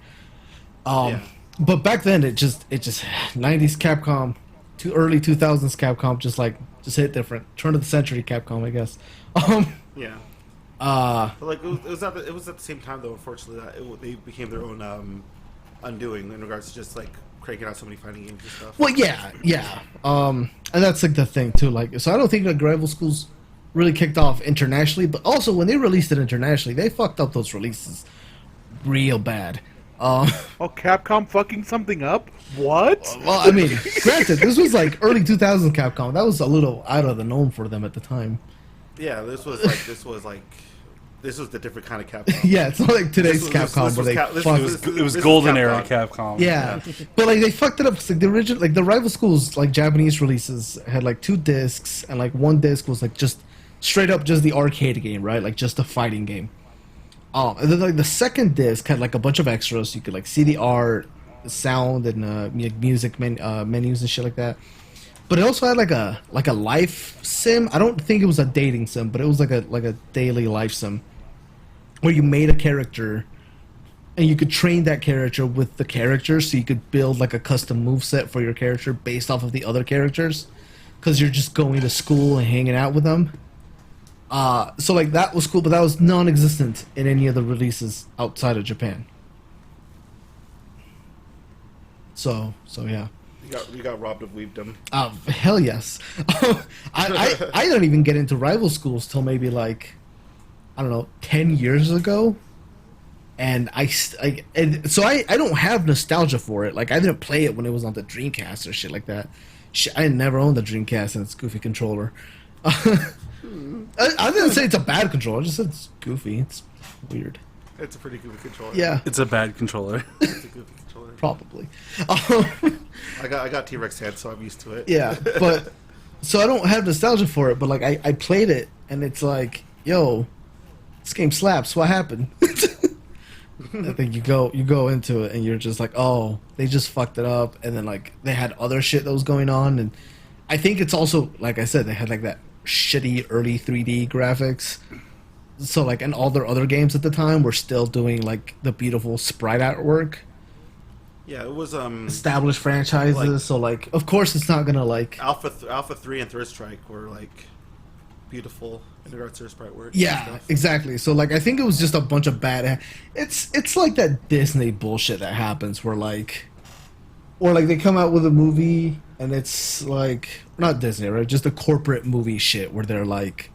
Yeah. But back then, it just 90s Capcom, to early 2000s Capcom, just hit different. Turn of the century Capcom, I guess. Yeah. Uh, But like it was at the same time though, unfortunately, that they became their own undoing in regards to just like cranking out so many fighting games and stuff. well, yeah. And that's like the thing too. Like, so I don't think like rival schools really kicked off internationally, but also when they released it internationally, they fucked up those releases real bad. Oh, Capcom fucking something up? What? Well, I mean, granted, this was like early 2000s Capcom. That was a little out of the norm for them at the time. Yeah, this was the different kind of Capcom. Yeah, it's not like today's This was- Capcom this where was they Cap- this fuck. was- It was this golden Capcom. era Capcom. Yeah, but like they fucked it up. It's like the original, like the rival schools, like Japanese releases had like 2 discs, and like 1 disc was like just straight up just the arcade game, right? Like just a fighting game. And then like the second disc had like a bunch of extras. You could like see the art, the sound, and music menus and shit like that. But it also had like a life sim. I don't think it was a dating sim, but it was like a daily life sim, where you made a character, and you could train that character with the characters, so you could build like a custom moveset for your character based off of the other characters, because you're just going to school and hanging out with them. So like that was cool, but that was non-existent in any of the releases outside of Japan. So yeah. You got robbed of weebdom. Hell yes. I didn't even get into rival schools till maybe like, I don't know, 10 years ago. And so I don't have nostalgia for it. Like, I didn't play it when it was on the Dreamcast or shit like that. I never owned the Dreamcast and its goofy controller. I didn't say it's a bad controller. I just said it's goofy. It's weird. It's a pretty goofy controller. Yeah, It's a bad controller. It's a goofy controller. probably. I got T-Rex hands, so I'm used to it. Yeah, but so I don't have nostalgia for it. But like, I played it, and it's like, yo, this game slaps. What happened? I think you go into it, and you're just like, oh, they just fucked it up, and then like they had other shit that was going on, and I think it's also, like I said, they had like that shitty early 3D graphics. So like, and all their other games at the time were still doing like the beautiful sprite artwork. Yeah, it was Established franchises, Like- so like, of course it's not gonna like. Alpha 3 and Third Strike were like beautiful in regards to their sprite work. and Yeah, stuff. exactly. So like, I think it was just a bunch of bad. It's like that Disney bullshit that happens where like, or like they come out with a movie and it's like, not Disney, right? Just a corporate movie shit where they're like,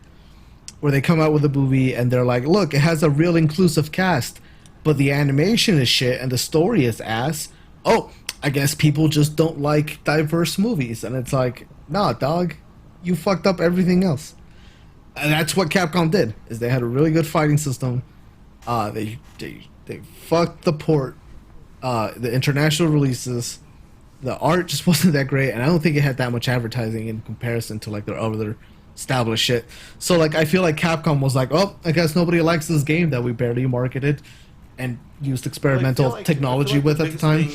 where they come out with a movie and they're like, look, it has a real inclusive cast, but the animation is shit and the story is ass. Oh, I guess people just don't like diverse movies, and it's like, nah, dog, you fucked up everything else. And that's what Capcom did. Is they had a really good fighting system. They fucked the port, the international releases. The art just wasn't that great, and I don't think it had that much advertising in comparison to like their other established shit. So like, I feel like Capcom was like, oh, I guess nobody likes this game that we barely marketed and used experimental technology with at the time.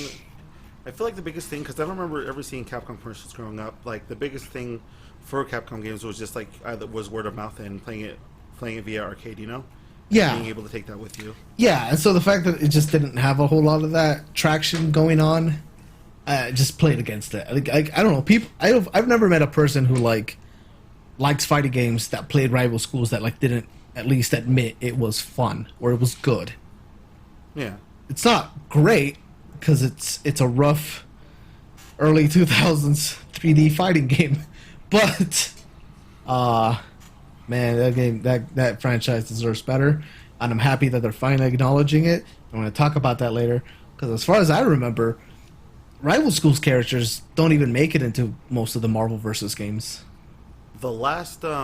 I feel like the biggest thing, because I don't remember ever seeing Capcom commercials growing up. Like the biggest thing for Capcom games was just like either was word of mouth and playing it via arcade. You know, Yeah. being able to take that with you. Yeah, and so the fact that it just didn't have a whole lot of that traction going on, just played against it. I don't know. People, I've never met a person who like likes fighting games that played rival schools that like didn't at least admit it was fun or it was good. Yeah. It's not great because it's a rough early 2000s 3D fighting game, but man, that game, that franchise deserves better, and I'm happy that they're finally acknowledging it. I'm going to talk about that later, because as far as I remember, rival schools characters don't even make it into most of the Marvel vs. games. The last The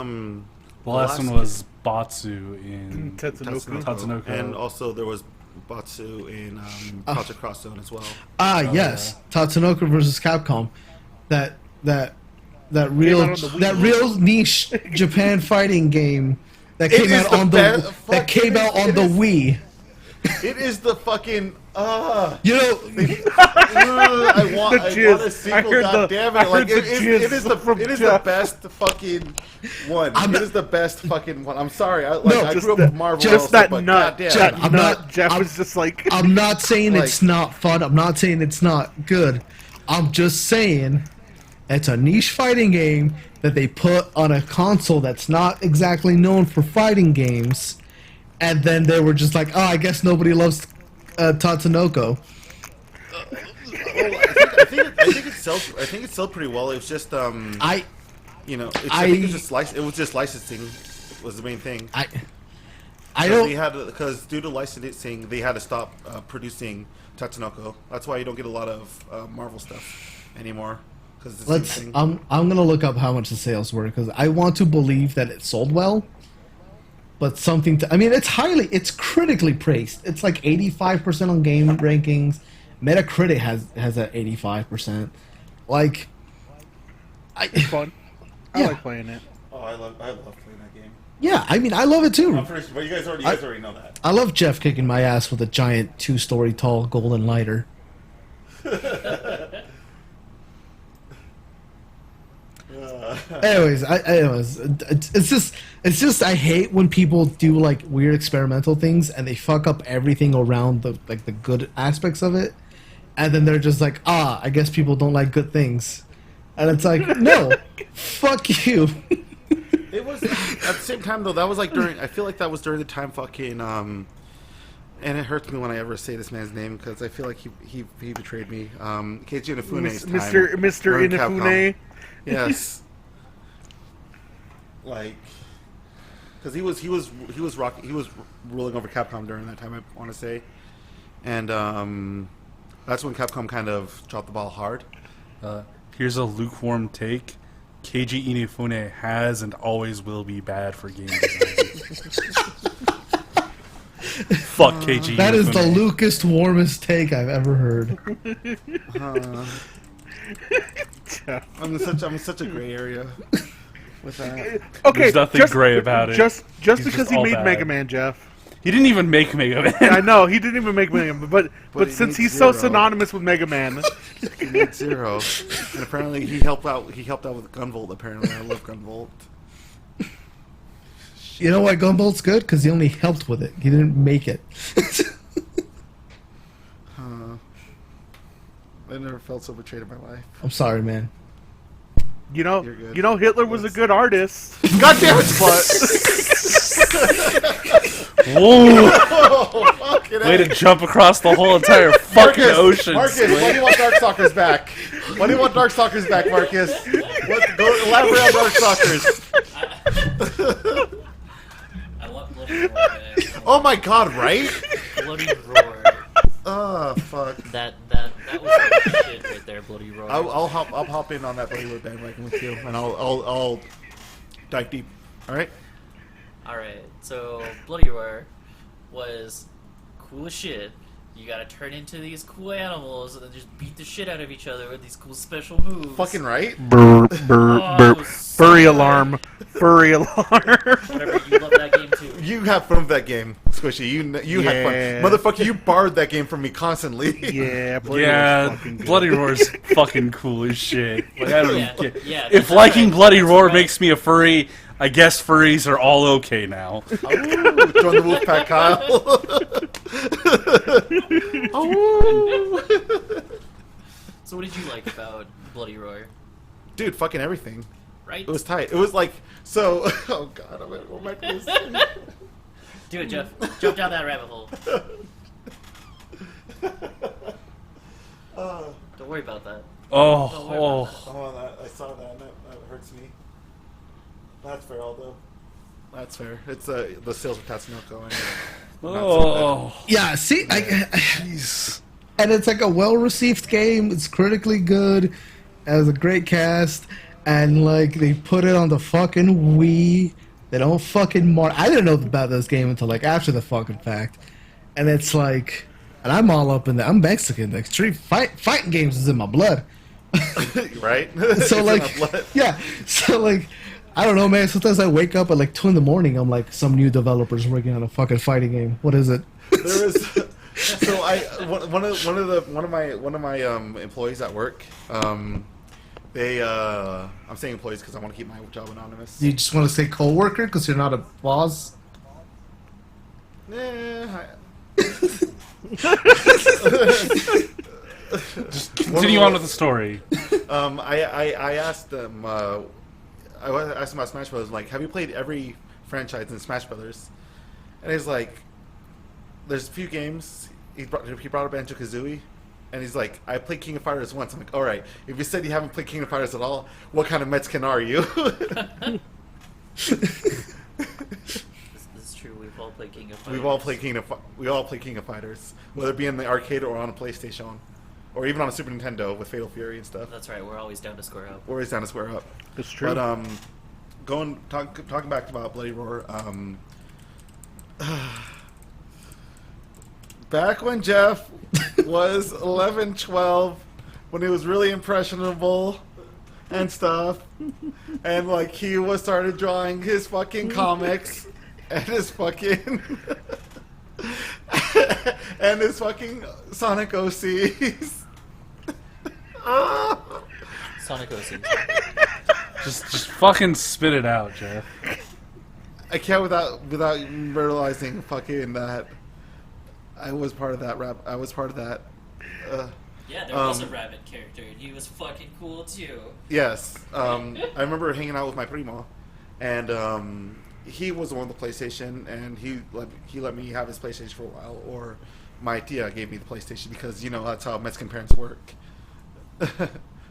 last one was Batsu in Tatsunoko. and also there was Batsu in Project Cross Zone as well. Yes, Tatsunoko versus Capcom, that real out on the Wii. real niche Japan fighting game that It came is out the on best the that came out on the Wii. It is the fucking You know, I want The a jizz. sequel. I heard God the- damn I it! Like heard the jizz from it is the Jeff. best fucking one. I'm It not- is the best fucking one. I'm sorry. I just grew up the- with Marvel. Just also, that but nut. goddamn. That I'm nut. not- Jeff I'm- was just like. I'm not saying Like- it's not fun. I'm not saying it's not good. I'm just saying it's a niche fighting game that they put on a console that's not exactly known for fighting games, and then they were just like, "Oh, I guess nobody loves Tatsunoko." I think it sold pretty well. It was just I I think it was just licensing was the main thing. I don't. Because due to licensing, they had to stop producing Tatsunoko. That's why you don't get a lot of Marvel stuff anymore. Because it's the Let's. same thing. I'm gonna look up how much the sales were because I want to believe that it sold well. But something to. I mean, it's critically praised. It's like 85% on game rankings. Metacritic has a 85%. Like, It's fun. I Yeah. like playing it. Oh, I love playing that game. yeah, I mean, I love it too. I'm pretty sure, but you guys already know that. I love Jeff kicking my ass with a giant 2-story tall golden lighter. Anyways, it's just I hate when people do like weird experimental things and they fuck up everything around the good aspects of it, and then they're just like, I guess people don't like good things, and it's like, no, fuck you. It was at the same time though. That was like during. I feel like that was during the time fucking. And it hurts me when I ever say this man's name because I feel like he betrayed me. Keiji Inafune's time. Mr. during Inafune. Capcom. Yes. Like, because he was ruling over Capcom during that time. I want to say, and that's when Capcom kind of dropped the ball hard. Here's a lukewarm take. Keiji Inafune has and always will be bad for game design. Fuck KG. That is the Lucas warmest take I've ever heard. I'm in such a gray area with that. Okay, There's nothing gray about it. Just It's because just he all made bad. Mega Man, Jeff. He didn't even make Mega Man. I know he didn't even make Mega Man, but he since made he's so Zero. synonymous with Mega Man, He made Zero, and apparently he helped out. He helped out with Gunvolt. Apparently, I love Gunvolt. You know why Gunbolt's good? Because he only helped with it. He didn't make it. I never felt so betrayed in my life. I'm sorry, man. you know You're good. Hitler was a good artist. God damn it! Whoa! Fucking Way A. to jump across the whole entire fucking ocean. Marcus, why do you want Darkstalkers back? Why do you want Darkstalkers back, Marcus? Go elaborate on Darkstalkers. I want Bloody Roar back. Oh my god, right? Bloody Roar. Oh fuck. That was like shit right there, Bloody Roar. I'll hop in on that Bollywood bandwagon with you, and I'll dive deep. All right. Alright, so Bloody Roar was cool as shit. You gotta turn into these cool animals and then just beat the shit out of each other with these cool special moves. Fucking right. Burr, Oh, so furry good. alarm, furry alarm. Whatever, you love that game too. You have fun with that game, Squishy. You had Yeah. fun, motherfucker. You borrowed that game from me constantly. Yeah, Bloody Yeah, Roar's fucking good. Bloody Roar's fucking cool as shit. Like, I don't Yeah, even care. yeah, If that's liking right. Bloody That's Roar right. makes me a furry, I guess furries are all okay now. Ooh, join the Wolfpack, Kyle. So what did you like about Bloody Roar? Dude, fucking everything. Right? It was tight. It was like so. Oh god, what am I doing this? Do it, Jeff. Jump down that rabbit hole. Don't worry about that. Oh, I saw that. And that hurts me. That's fair, Aldo. That's fair. It's the sales of Tatsunoko. oh. Yeah, see, and it's like a well-received game. It's critically good. It has a great cast, and like they put it on the fucking Wii. They don't fucking I didn't know about this game until like after the fucking fact, and it's like, and I'm all up in the. I'm Mexican. Like fighting games is in my blood. Right? So It's in like, our blood. yeah. So like, I don't know, man. Sometimes I wake up at like 2 in the morning. I'm like, some new developers working on a fucking fighting game. What is it? There is. So one of my employees at work. They I'm saying employees because I want to keep my job anonymous. You just want to say co-worker because you're not a boss? Just continue on with the story. I asked them. I asked him about Smash Brothers. Like, have you played every franchise in Smash Brothers? And he's like, there's a few games. He brought up Banjo-Kazooie. And he's like, I played King of Fighters once. I'm like, all right. If you said you haven't played King of Fighters at all, what kind of Mexican are you? This is true. We've all played King of Fighters. We all play King of Fighters, whether it be in the arcade or on a PlayStation, or even on a Super Nintendo with Fatal Fury and stuff. That's right. We're always down to square up. We're always down to square up. It's true. But talking back about Bloody Roar. Back when Jeff was 11, 12, when he was really impressionable and stuff, and like he was started drawing his fucking comics and his fucking and his fucking Sonic OCs. Sonic OC. Just fucking spit it out, Jeff. I can't without realizing fucking that I was part of that rap. I was part of that. Yeah, there was a rabbit character, and he was fucking cool too. Yes. I remember hanging out with my primo, and he was the one with the PlayStation, and he let me have his PlayStation for a while, or my tia gave me the PlayStation because, you know, that's how Mexican parents work.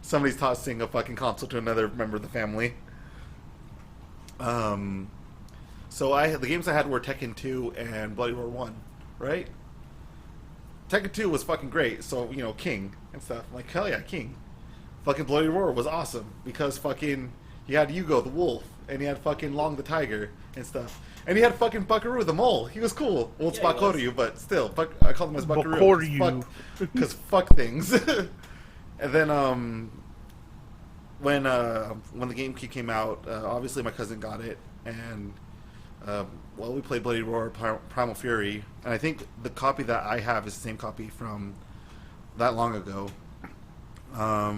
Somebody's tossing a fucking console to another member of the family. So the games I had were Tekken 2 and Bloody Roar 1, right? Tekken 2 was fucking great, so, you know, King and stuff. I'm like, hell yeah, King. Fucking Bloody Roar was awesome because fucking you had Yugo the wolf, and you had fucking Long the tiger and stuff. And you had fucking Buckaroo the mole. He was cool. Well, it's Yeah, he was. Bakoryu, but still, I called him as Buckaroo. Bakoryu. Because fuck things. And then when the GameCube came out, obviously my cousin got it, and we played Bloody Roar, Primal Fury, and I think the copy that I have is the same copy from that long ago. I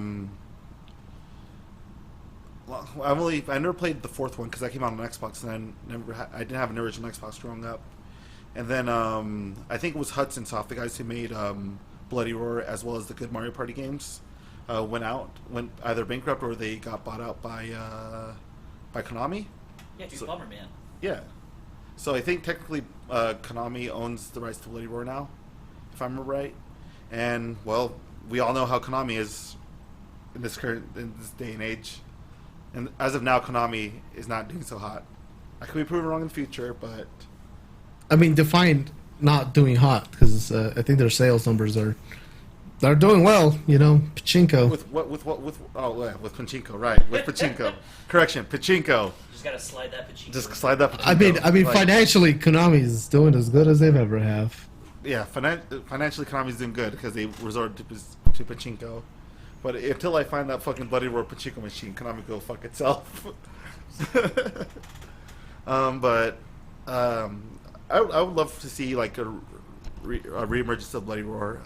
never played the fourth one because that came out on Xbox, and I didn't have an original Xbox growing up. And then I think it was Hudson Soft, the guys who made Bloody Roar as well as the good Mario Party games, went either bankrupt or they got bought out by Konami. Yeah, dude, Bomberman. Yeah. So I think technically Konami owns the rights to Bloody Roar now, if I remember right. And, well, we all know how Konami is in this day and age. And as of now, Konami is not doing so hot. I could be proven wrong in the future, but... I mean, define not doing hot, because I think their sales numbers they're doing well, you know, pachinko. With pachinko, right. With pachinko. Correction, pachinko. Just gotta slide that pachinko. Just slide that pachinko. I mean, financially, Konami is doing as good as they've ever have. Yeah, financially, Konami's doing good because they resort to pachinko. But until I find that fucking Bloody Roar pachinko machine, Konami go fuck itself. I would love to see like a reemergence of Bloody Roar.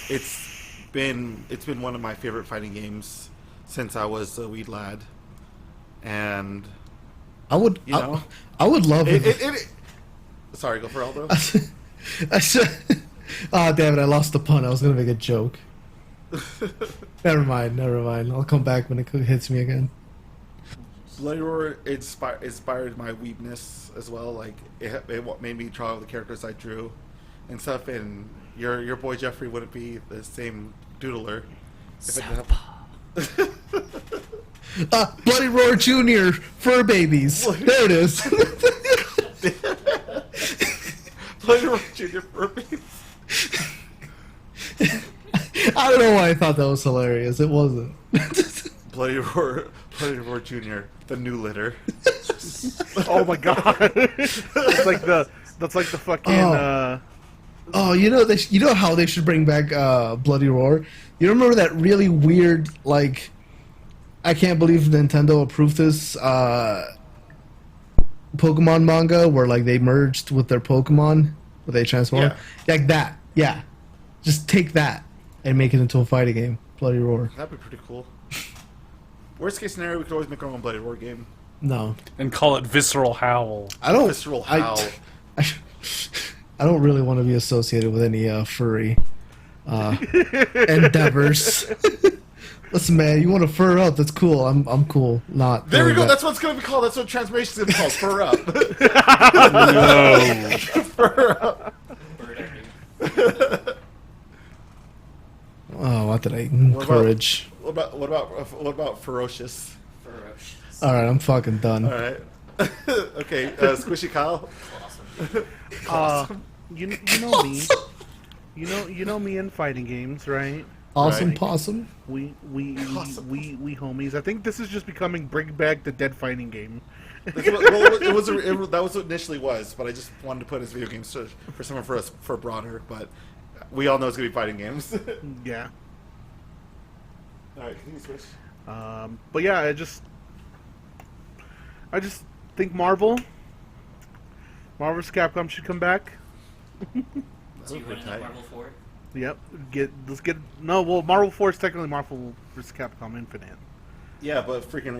It's been one of my favorite fighting games since I was a wee lad, and I would love it. Sorry, go for Aldo. I said, oh damn it! I lost the pun. I was gonna make a joke. Never mind. I'll come back when it hits me again. Bloody Roar inspired my weebness as well. Like it made me draw the characters I drew and stuff. And your boy Jeffrey wouldn't be the same doodler if it didn't have... Bloody Roar Junior Fur Babies. There it is. Bloody Roar Junior Fur Babies. I don't know why I thought that was hilarious. It wasn't. Bloody Roar Junior, the new litter. Oh my god. That's like the fucking Oh, you know how they should bring back Bloody Roar? You remember that really weird, like, I can't believe Nintendo approved this Pokemon manga where like they merged with their Pokemon, where they transform. Yeah. Like that. Yeah. Just take that and make it into a fighting game. Bloody Roar. That'd be pretty cool. Worst case scenario, we could always make our own Bloody Roar game. No. And call it Visceral Howl. I don't Visceral Howl. I don't really want to be associated with any furry endeavors. Listen, man, you want to fur up? That's cool. I'm cool. Not. There we doing go. that. That's what it's going to be called. That's what transformation's going to be called. Fur up. No. Fur up. Bird ending. Oh, what did I What encourage? What about ferocious? Ferocious. All right, I'm fucking done. All right. Okay, Squishy Kyle. Awesome. You know me. You know me in fighting games, right? Awesome Right. possum. We Awesome. homies. I think this is just becoming bring back the dead fighting game. That's what, well, that was what initially was, but I just wanted to put it as video games for someone for broader. But we all know it's gonna be fighting games. Yeah. All right, continue, Squish. But yeah, I just think Marvel vs. Capcom should come back. So you running on Marvel 4? Yep. Marvel 4 is technically Marvel vs. Capcom Infinite. Yeah, but freaking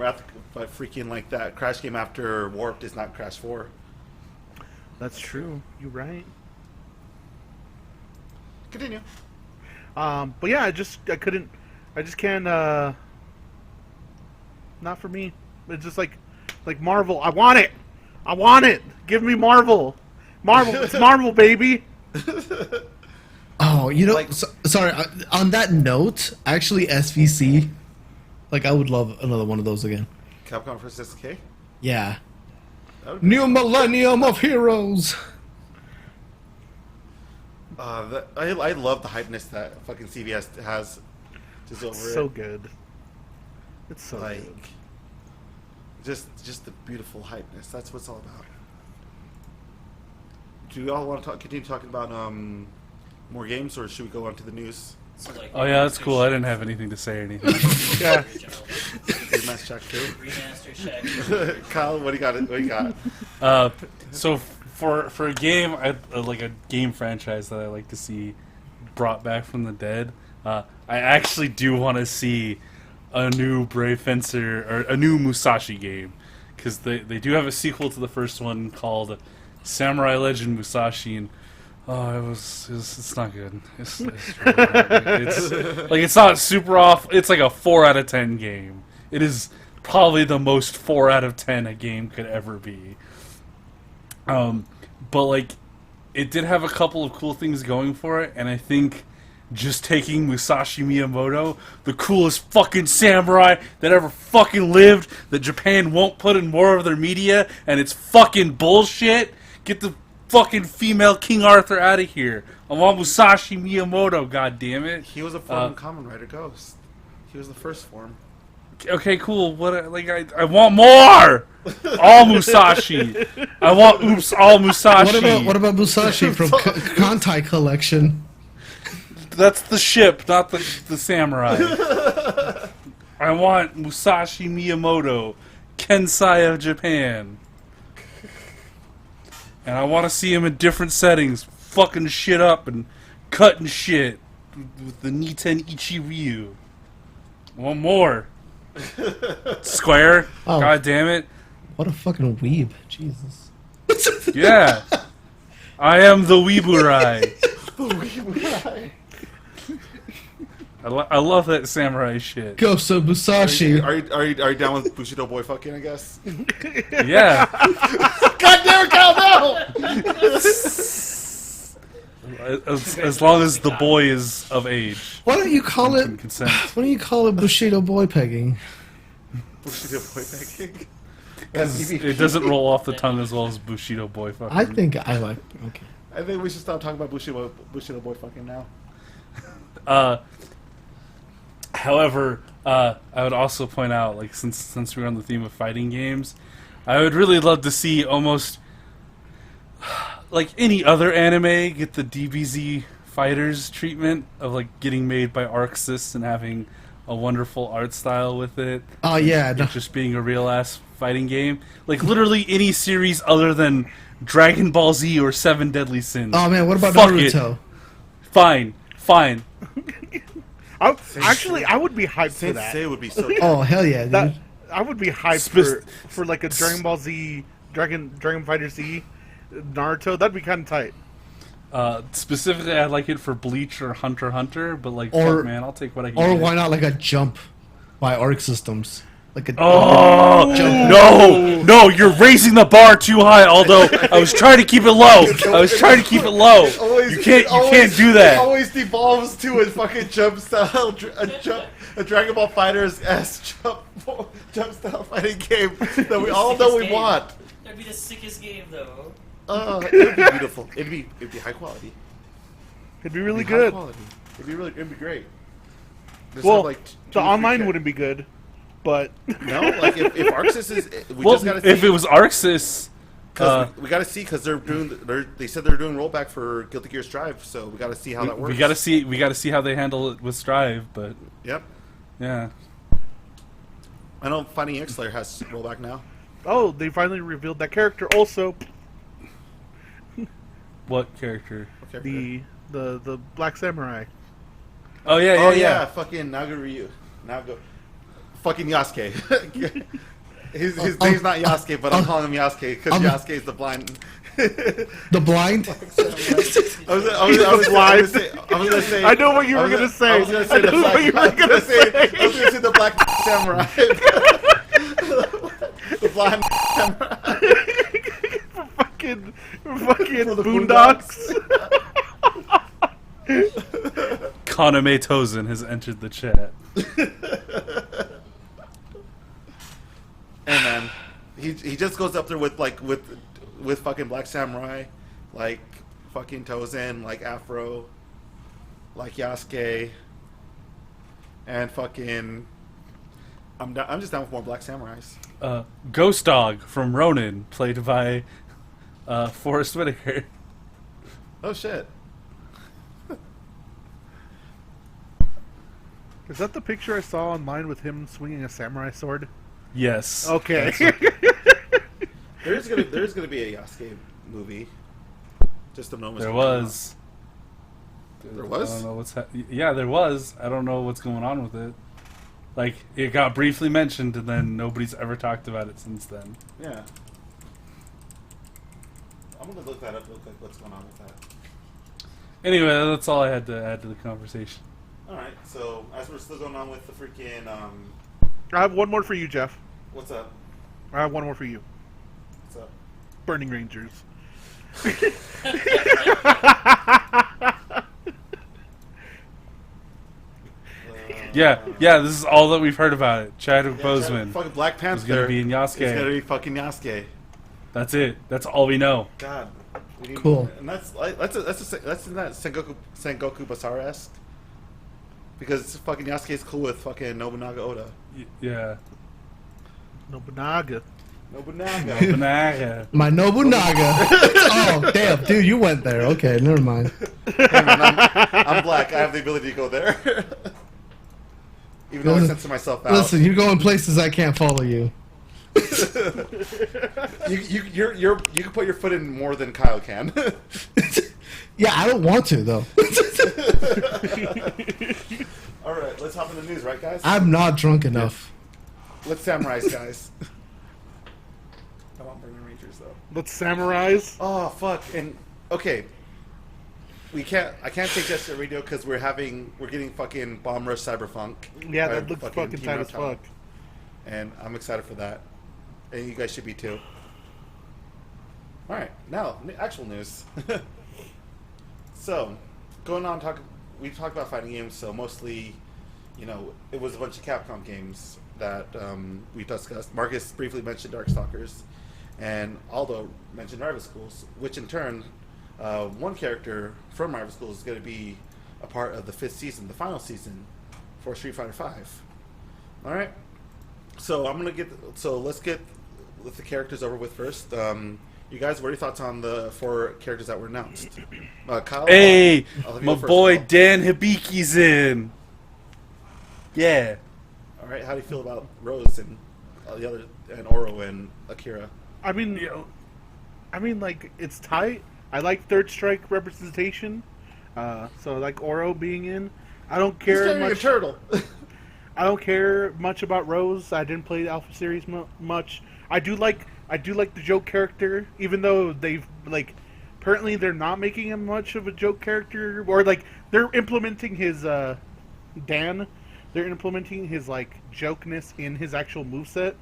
like that Crash game after Warped is not Crash 4. That's true. You're right. Continue. But yeah, I just can't. Not for me. It's just like Marvel. I want it. Give me Marvel. It's Marvel, baby. Oh, you know, Like- sorry. On that note, actually, SVC. Like, I would love another one of those again. Capcom vs. SNK. Yeah. That would be New Millennium of Heroes. I love the hypeness that fucking CVS has just over It's so it. good. It's so Like, good. just the beautiful hypeness. That's what it's all about. Do we all want to continue talking about more games, or should we go on to the news? So, like, Oh yeah, that's cool. I didn't have anything to say or anything. Yeah. Good match check too. Remaster check. Kyle, what do you got? What do you got? So for a game, like a game franchise that I like to see brought back from the dead, I actually do want to see a new Brave Fencer or a new Musashi game, because they do have a sequel to the first one called Samurai Legend Musashi, and it's not good. It's really not good. It's like, it's not super off. It's like a 4 out of 10 game. It is probably the most 4 out of 10 a game could ever be. But like, it did have a couple of cool things going for it, and I think just taking Musashi Miyamoto, the coolest fucking samurai that ever fucking lived, that Japan won't put in more of their media, and it's fucking bullshit. Get the fucking female King Arthur out of here. I want Musashi Miyamoto, goddammit. He was a form Kamen Rider Ghost. He was the first form. Okay, cool. I want more. All Musashi. I want all Musashi. What about Musashi from Kantai Collection? That's the ship, not the samurai. I want Musashi Miyamoto, Kensai of Japan. And I want to see him in different settings, fucking shit up and cutting shit with the Niten Ichiryu. I want more. Square. Oh. God damn it. What a fucking weeb. Jesus. Yeah. I am the Weeburai. I love that samurai shit. Ghost of Musashi. Are you down with Bushido boy fucking? I guess. Yeah. God damn it, Kyle! No! As long as the boy is of age. Why don't you call it? Can consent. Why don't you call it Bushido boy pegging? Bushido boy fucking. 'Cause it doesn't roll off the tongue as well as Bushido boy fucking. I think I like. Okay. I think we should stop talking about Bushido boy fucking now. However, I would also point out, like, since we're on the theme of fighting games, I would really love to see almost like any other anime get the DBZ fighters treatment of like getting made by Arc Sys and having a wonderful art style with it. Oh yeah, It just being a real ass fighting game. Like literally any series other than Dragon Ball Z or Seven Deadly Sins. Oh man, what about Fuck it. Naruto? Fine. I would be hyped for that. Sensei would be so. Oh hell yeah, dude. That I would be hyped Spec- for like a Dragon Ball Z, Dragon Fighter Z, Naruto. That'd be kind of tight. Specifically, I'd like it for Bleach or Hunter x Hunter, but like, Or- fuck, man, I'll take what I can Or get. why not like a Jump by Arc Systems? Like a Oh no! You're raising the bar too high. Although I was trying to keep it low. You can't do It that. always devolves to a fucking jump style, a Dragon Ball Fighters s jump style fighting game that we all know we want. That'd be the sickest game, though. It'd be beautiful. It'd be high quality. It'd be really It'd be good. High quality. It'd be great. Just Well, have, like, two the or three online ca- wouldn't be good, but No, like if Arxis is, we Well, just gotta see. if it was Arxis, Cause we gotta see because they said they're doing rollback for Guilty Gear Strive, so we gotta see how that works. we gotta see how they handle it with Strive. But Yep. yeah, I know Fighting X Slayer has rollback now. oh, they finally revealed that character. Also, what character? Okay. the Black Samurai. Oh yeah, Oh yeah, yeah, fucking Nagaryu. Fucking Yasuke. his name's not Yasuke, but I'm calling him Yasuke because Yasuke is the blind. the blind. I was gonna say. I know what you were gonna say. I was gonna say the black. I was gonna say the black samurai. The blind samurai. fucking the Boondocks. Kaname Tozen has entered the chat. And then he just goes up there with fucking Black Samurai, like fucking Tozen, like Afro, like Yasuke, and fucking I'm just down with more Black Samurais. Ghost Dog from Ronin, played by Forrest Whitaker. Oh shit. Is that the picture I saw online with him swinging a samurai sword? Yes. Okay. There's gonna be a Yasuke movie. Just a moment. There was. There was? I don't know what's yeah, there was. I don't know what's going on with it. Like, it got briefly mentioned, and then nobody's ever talked about it since then. Yeah. I'm gonna look that up real quick. What's going on with that? Anyway, that's all I had to add to the conversation. All right. So as we're still going on with the freaking I have one more for you, Jeff. what's up? I have one more for you. What's up? Burning Rangers. Yeah, this is all that we've heard about it. Chadwick Boseman Fucking Black Panther is going to be in It's gonna Yasuke. be fucking Yasuke. That's it. That's all we know. God. We need, Cool. And that's in that Sengoku Basara-esque. Because fucking Yasuke is cool with fucking Nobunaga Oda. Yeah. Nobunaga. Nobunaga. Banana. My Nobunaga. Oh damn, dude, you went there. Okay, never mind. Hey, man, I'm black. I have the ability to go there. Even though I censor myself out. Listen, you're going places I can't follow you. You can put your foot in more than Kyle can. Yeah, I don't want to though. All right, let's hop in the news, right, guys? I'm not drunk enough. Let's samurais, guys. I want Burning Rangers though. Let's samurais. Oh fuck! And okay, I can't take Jet Set Radio because we're getting fucking Bomb Rush Cyberpunk. Yeah, by that looks fucking Team tight as Reptile. fuck. And I'm excited for that. And you guys should be too. All right, now actual news. So, going on we talked about fighting games. So mostly, it was a bunch of Capcom games that we discussed. Marcus briefly mentioned Darkstalkers, and Aldo mentioned Rival Schools, which in turn, one character from Rival Schools is going to be a part of the 5th season, the final season for Street Fighter V. All right. So let's get with the characters over with first. You guys, what are your thoughts on the 4 characters that were announced? Kyle? Hey, I'll have you my go first, boy Kyle. Dan Hibiki's in. Yeah. All right, how do you feel about Rose and the other and Oro and Akira? I mean, like it's tight. I like Third Strike representation. So like Oro being in. I don't He's care carrying a much. turtle. I don't care much about Rose. I didn't play the Alpha series much. I do like the joke character, even though they've like apparently they're not making him much of a joke character, or like they're implementing his Dan. They're implementing his like jokeness in his actual moveset,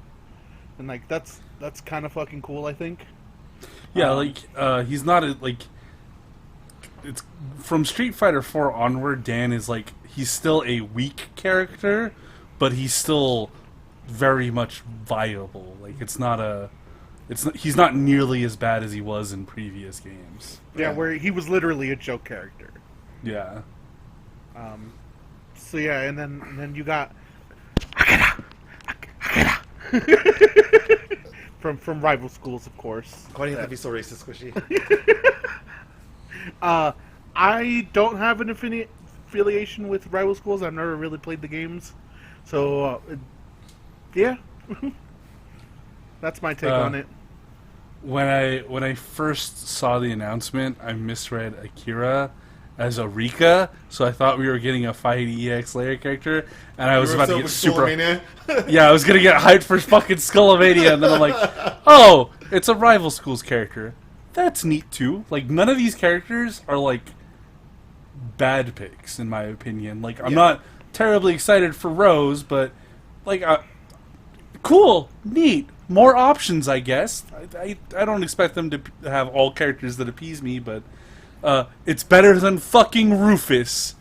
and like that's kind of fucking cool. I think. Yeah, he's not like it's from Street Fighter 4 onward. Dan is like he's still a weak character, but he's still very much viable. Like he's not nearly as bad as he was in previous games. Yeah, where he was literally a joke character. Yeah. So yeah, and then you got from rival schools, of course. Why do you have to be so racist, Squishy? I don't have an affiliation with rival schools. I've never really played the games, so yeah, that's my take on it. When I first saw the announcement, I misread Akira as Arika, so I thought we were getting a Fight EX Layer character, and I was about to get super. Yeah, I was gonna get hyped for fucking Skullomania, and then I'm like, oh, it's a rival schools character. That's neat too. Like none of these characters are like bad picks in my opinion. Like I'm not terribly excited for Rose, but like cool, neat, more options, I guess. I don't expect them to have all characters that appease me, but it's better than fucking Rufus.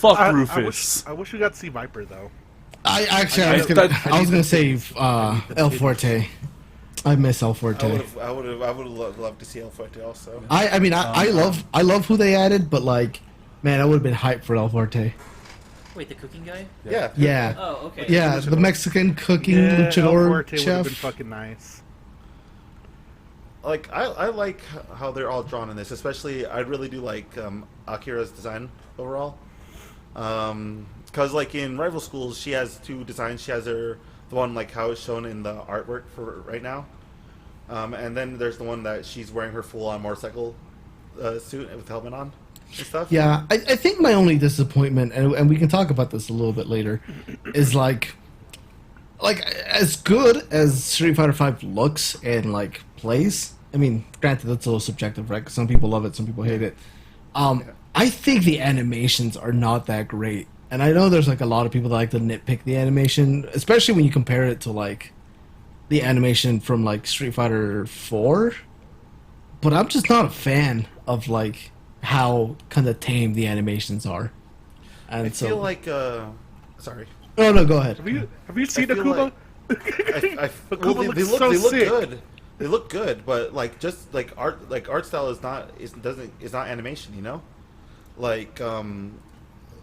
Fuck Rufus. I wish we got to see Viper though. I was gonna say El Forte. I miss El Forte. I would have loved to see El Forte also. I love who they added, but like, man, I would have been hyped for El Forte. Wait, the cooking guy? Yeah. Yeah. Oh, okay. Yeah, the Mexican cooking El luchador Forte would have been chef. fucking nice. Like I like how they're all drawn in this. Especially, I really do like Akira's design overall. Because like in rival schools, she has two designs. She has the one like how it's shown in the artwork for right now, and then there's the one that she's wearing her full-on motorcycle suit with helmet on and stuff. Yeah, I think my only disappointment, and we can talk about this a little bit later, is like as good as Street Fighter V looks and like plays. I mean, granted, that's a little subjective, right? 'Cause some people love it, some people hate it. I think the animations are not that great. And I know there's like a lot of people that like to nitpick the animation, especially when you compare it to like the animation from like Street Fighter 4. But I'm just not a fan of like how kind of tame the animations are. And I feel like sorry. Oh no, go ahead. Have you seen I feel Akuba? Well, Akuba they looks look so they look sick. good. They look good, but like just like art style is not animation, you know? Like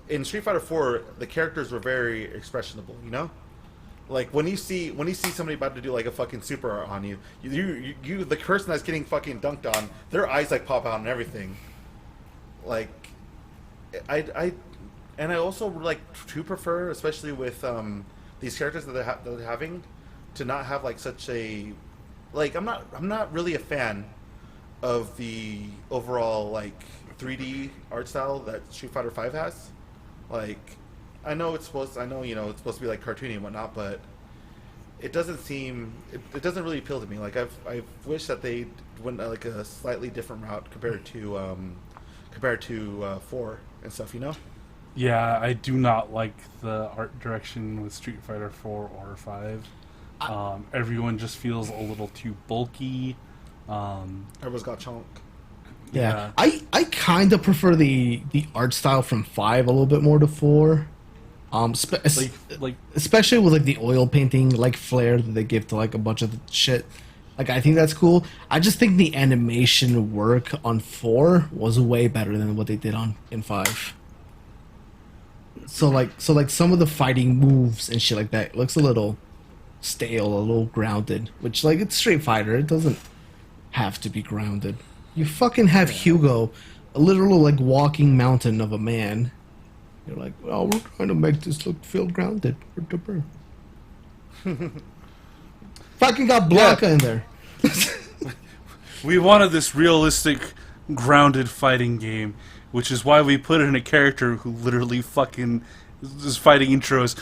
in Street Fighter 4, the characters were very expressionable, you know? Like when you see somebody about to do like a fucking super art on you, you the person that's getting fucking dunked on, their eyes like pop out and everything. Like I also like to prefer, especially with these characters that they're having, to not have like such a like I'm not really a fan of the overall like 3D art style that Street Fighter 5 has. Like I know it's supposed to be like cartoony and whatnot, but it doesn't seem it doesn't really appeal to me. Like I wish that they went like a slightly different route compared to 4 and stuff, you know? Yeah, I do not like the art direction with Street Fighter 4 or 5. Everyone just feels a little too bulky. Everyone's got chunk. Yeah. I kind of prefer the art style from 5 a little bit more to 4. Especially with like the oil painting like flair that they give to like a bunch of the shit. Like I think that's cool. I just think the animation work on 4 was way better than what they did in 5. So like some of the fighting moves and shit like that looks a little stale, a little grounded, which like it's Street Fighter, it doesn't have to be grounded. You fucking have Hugo, a literal like walking mountain of a man, You're like, well, we're trying to make this feel grounded. Fucking got Blanca in there. We wanted this realistic, grounded fighting game, which is why we put in a character who literally fucking is fighting intros.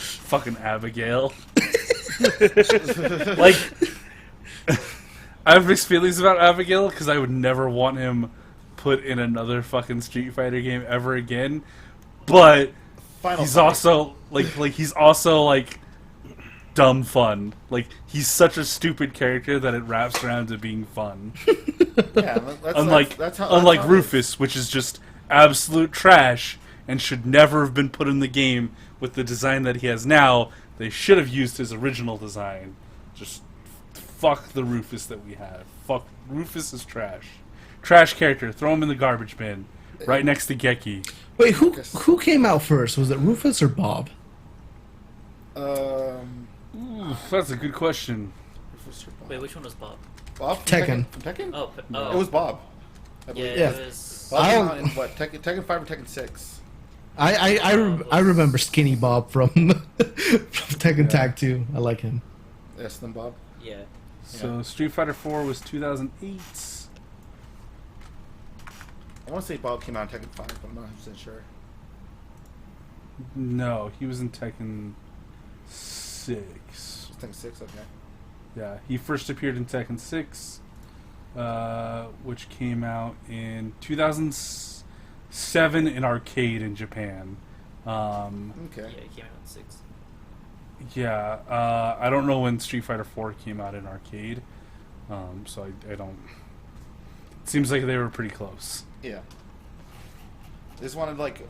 Fucking Abigail. Like, I have mixed feelings about Abigail because I would never want him put in another fucking Street Fighter game ever again. But he's also like dumb fun. Like, he's such a stupid character that it wraps around to being fun. Yeah, Unlike Rufus, which is just absolute trash and should never have been put in the game with the design that he has now. They should have used his original design. Just fuck the Rufus that we have. Fuck, Rufus is trash. Trash character. Throw him in the garbage bin, right next to Geki. Wait, who came out first? Was it Rufus or Bob? That's a good question. Wait, which one was Bob? Bob? Tekken. From Tekken? Oh, It was Bob. I yeah, believe. Yeah. it was. Bob came out in what? Tekken 5 or Tekken 6? I remember Skinny Bob from Tekken Tag 2. I like him. Yes, then Bob. Yeah. So Street Fighter 4 was 2008. I want to say Bob came out in Tekken 5, but I'm not 100% sure. No, he was in Tekken 6. Tekken 6, okay. Yeah, he first appeared in Tekken 6, which came out in 2007 in arcade in Japan. Okay. Yeah, it came out in 6. Yeah, I don't know when Street Fighter 4 came out in arcade, so I don't... It seems like they were pretty close. Yeah. They just wanted, like,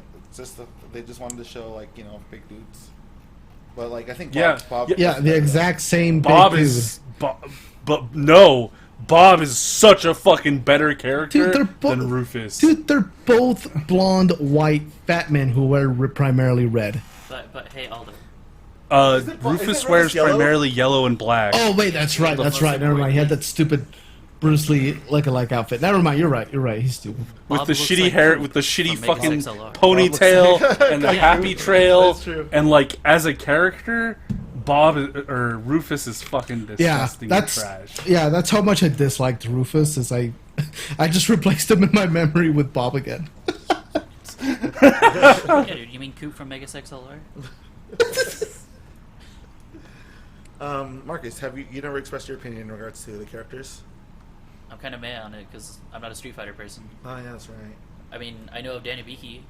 they just wanted to show, like, you know, big dudes. But, like, I think Bob... Yeah, the exact same Bob big is... but no, Bob is such a fucking better character than Rufus. Dude, they're both blonde, white, fat men who wear primarily red. But hey, Aldo. Rufus wears yellow? primarily yellow and black. Oh, wait, that's right, never mind. He had that stupid Bruce Lee lookalike outfit. Never mind, you're right, he's stupid. With Bob the looks shitty like hair, Coop with the shitty from fucking Mega XLR. ponytail and the happy trail, That's true. and like as a character, Rufus is fucking disgusting and trash. Yeah, that's how much I disliked Rufus. Is I just replaced him in my memory with Bob again. Yeah, dude, you mean Coop from Mega XLR? Marcus, have you never expressed your opinion in regards to the characters? I'm kind of mad on it because I'm not a Street Fighter person. Oh, yeah, that's right. I mean, I know of Danny Biki,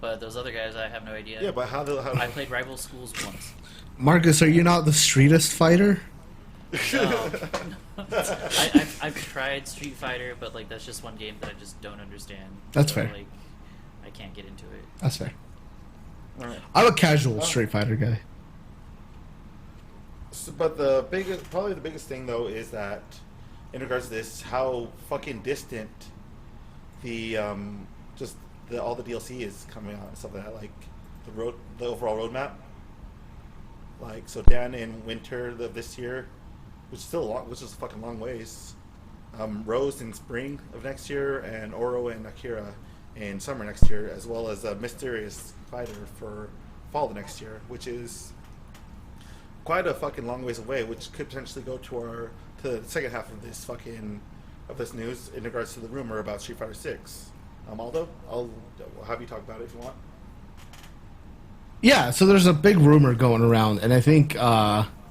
but those other guys, I have no idea. Yeah, but how I played Rival Schools once. Marcus, are you not the streetest fighter? No. I've tried Street Fighter, but like that's just one game that I just don't understand. That's fair. Like, I can't get into it. That's fair. All right. I'm a casual Street Fighter guy. So, but probably the biggest thing though is that in regards to this, how fucking distant all the DLC is coming out and stuff like that, like the overall roadmap. Like, so Dan in winter of this year, which is a fucking long ways. Rose in spring of next year, and Oro and Akira in summer next year, as well as a mysterious fighter for fall of next year, which is quite a fucking long ways away, which could potentially go to the second half of this news in regards to the rumor about Street Fighter 6. Aldo, I'll have you talk about it if you want. Yeah, so there's a big rumor going around, and I think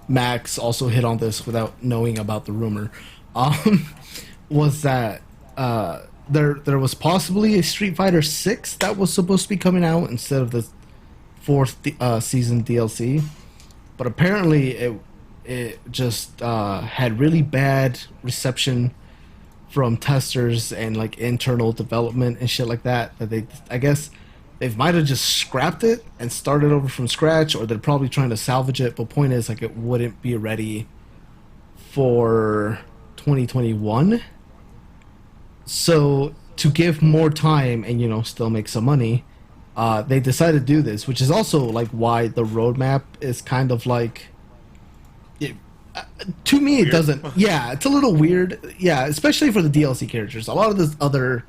Max also hit on this without knowing about the rumor. Was that there was possibly a Street Fighter 6 that was supposed to be coming out instead of the fourth season DLC, but apparently it just had really bad reception from testers and like internal development and shit like that. That I guess they might have just scrapped it and started over from scratch, or they're probably trying to salvage it. But point is, like, it wouldn't be ready for 2021. So to give more time and still make some money, they decided to do this, which is also like why the roadmap is kind of like. To me, it doesn't. Yeah, it's a little weird. Yeah, especially for the DLC characters. A lot of the other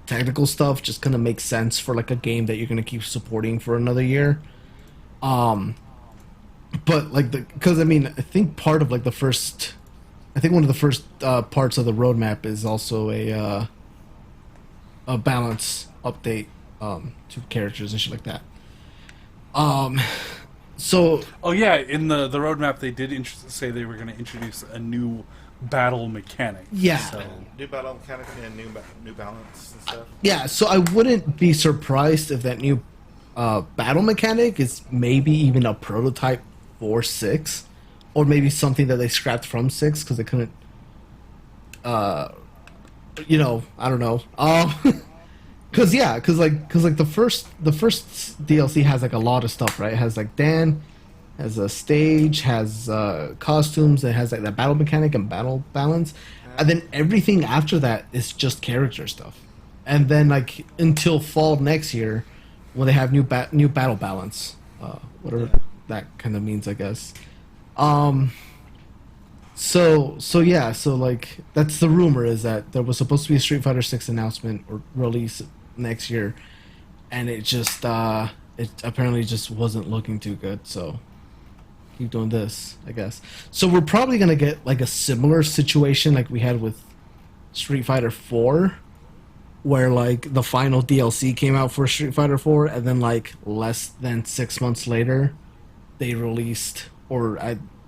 technical stuff just kind of makes sense for like a game that you're gonna keep supporting for another year. Um, but like because I mean I think part of like the first, I think one of the first parts of the roadmap is also a balance update to characters and shit like that. Um, so Oh yeah, in the roadmap they did say they were going to introduce a new battle mechanic. yeah, So, New battle mechanic and new balance and stuff. yeah. So I wouldn't be surprised if that new battle mechanic is maybe even a prototype for 6, or maybe something that they scrapped from 6 because they couldn't. You know, I don't know. Cause like the first DLC has like a lot of stuff, right? It has like Dan, has a stage, has costumes, it has like that battle mechanic and battle balance, and then everything after that is just character stuff. And then like until fall next year, when they have new battle balance, whatever that kind of means, I guess. So yeah, so like that's the rumor, is that there was supposed to be a Street Fighter 6 announcement or release next year, and it just it apparently just wasn't looking too good. So keep doing this, I guess. So we're probably gonna get like a similar situation like we had with Street Fighter 4, where like the final DLC came out for Street Fighter 4, and then like less than 6 months later, they released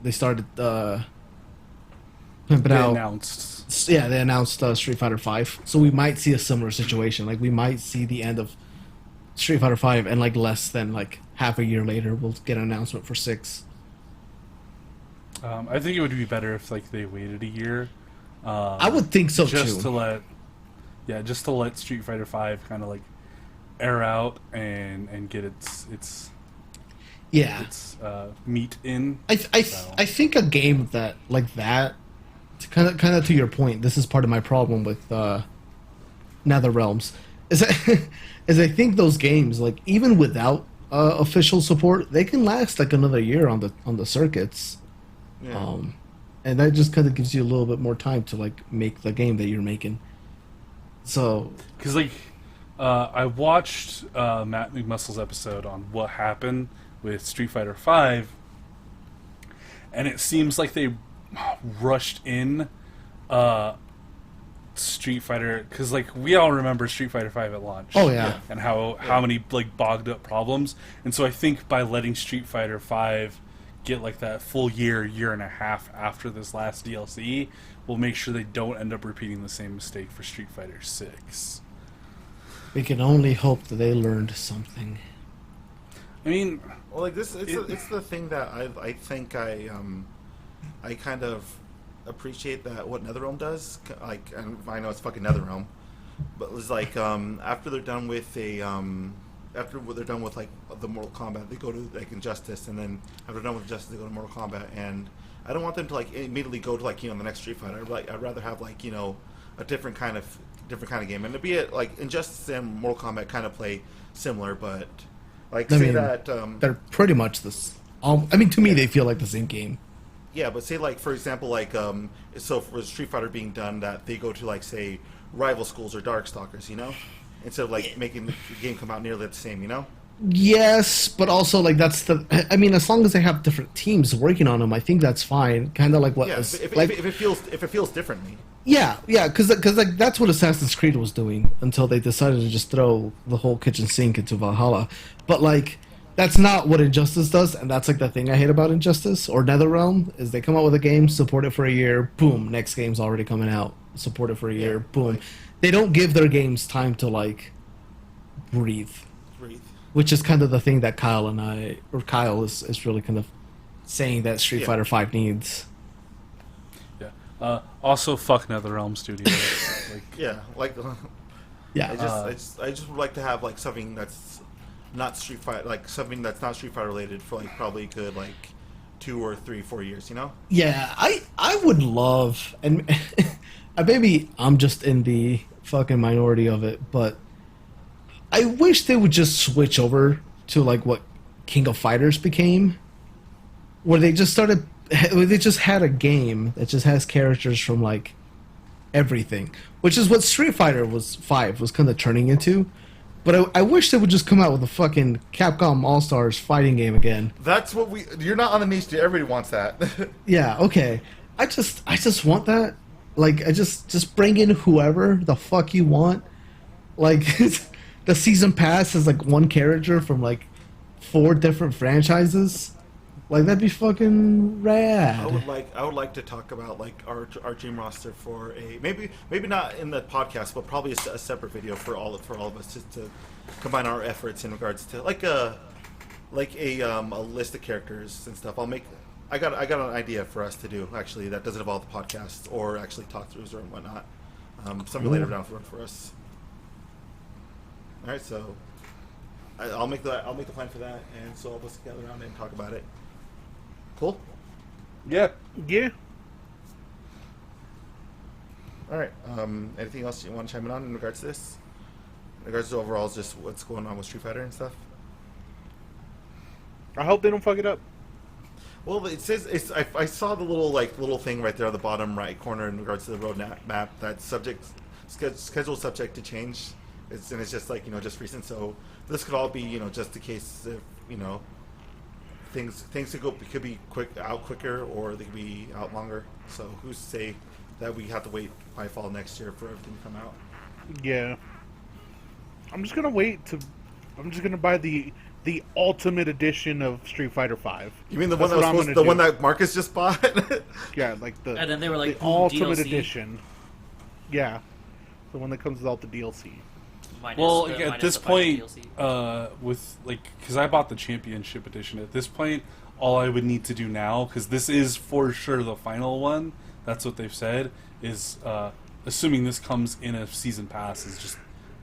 they started pimping they out. announced. Yeah, they announced Street Fighter 5. So we might see a similar situation. Like we might see the end of Street Fighter 5, and like less than like half a year later, we'll get an announcement for 6. I think it would be better if like they waited a year. I would think so just too. to let Street Fighter 5 kind of like air out and get its Yeah, meat in. I So. think a game that like that, kind of to your point, this is part of my problem with NetherRealms, is that is I think those games, like even without official support, they can last like another year on the circuits. Yeah. And that just kind of gives you a little bit more time to like make the game that you're making. So Because like I watched Matt McMuscle's episode on what happened with Street Fighter 5, and it seems like they rushed in Street Fighter, because like we all remember Street Fighter 5 at launch. Oh, yeah. And how many like bogged up problems. And so I think by letting Street Fighter 5 get like that full year and a half after this last DLC, we'll make sure they don't end up repeating the same mistake for Street Fighter 6. we can only hope that they learned something. I mean, Well, like this, it's the thing that I think I kind of appreciate that what NetherRealm does. Like, and I know it's fucking NetherRealm, but it's like after they're done with after they're done with like the Mortal Kombat, they go to like Injustice, and then after they're done with Injustice, they go to Mortal Kombat. And I don't want them to like immediately go to like the next Street Fighter. I'd rather have like a different kind of game, and to be it like Injustice and Mortal Kombat kind of play similar, but like I say mean, that they're pretty much this. I mean, to me, they feel like the same game. yeah, but say like for example like so for Street Fighter being done, that they go to like say rival schools or Darkstalkers, instead of like making the game come out nearly the same. Yes, but also like that's the. I mean, as long as they have different teams working on them, I think that's fine. Kind of like what, Yeah, was- if like it feels differently. yeah, because like that's what Assassin's Creed was doing until they decided to just throw the whole kitchen sink into Valhalla. But like that's not what Injustice does, and that's like the thing I hate about Injustice or NetherRealm is they come out with a game, support it for a year, boom, next game's already coming out, support it for a year, boom. They don't give their games time to like breathe. Which is kind of the thing that Kyle is really kind of saying that Street Yeah. Fighter 5 needs. yeah. Also, fuck NetherRealm Studios. Like, Yeah, like Yeah. I just would like to have like something that's not Street Fighter, like something that's not Street Fighter related for like probably good like 2 or 3, 4 years. Yeah, I would love, and maybe I'm just in the fucking minority of it, but I wish they would just switch over to like what King of Fighters became, where they just had a game that just has characters from like everything, which is what Street Fighter was 5 was kind of turning into. But I wish they would just come out with a fucking Capcom All Stars fighting game again. That's what you're not on the niche. Everybody wants that. Yeah, okay. I just want that. Like, I just bring in whoever the fuck you want. Like, the season pass is like one character from like 4 different franchises. Like, that'd be fucking rad. I would like to talk about like our dream roster for a maybe not in the podcast, but probably a separate video for all of us, just to combine our efforts in regards to like a list of characters and stuff. I got an idea for us to do actually that doesn't involve the podcast or actually talk throughs or whatnot. Something later down for us. All right, so I'll make the plan for that, and so all of us gather around and talk about it. Cool. Yeah. Yeah. All right. Anything else you want to chime in regards to this? In regards to overall, just what's going on with Street Fighter and stuff. I hope they don't fuck it up. Well, it says I saw the little thing right there on the bottom right corner in regards to the roadmap map that schedule subject to change. It's just like just recent. So this could all be just in case if things could be quicker or they could be out longer. So who's to say that we have to wait by fall next year for everything to come out? Yeah. I'm just gonna buy the ultimate edition of Street Fighter 5. You mean the one that Marcus just bought? Yeah, like And then they were like, the "Ooh, ultimate DLC." edition. Yeah, the one that comes with all the DLC. Well, Minus at this the final point, DLC. with because I bought the Championship Edition. At this point, all I would need to do now, because this is for sure the final one. That's what they've said. Is assuming this comes in a season pass, is just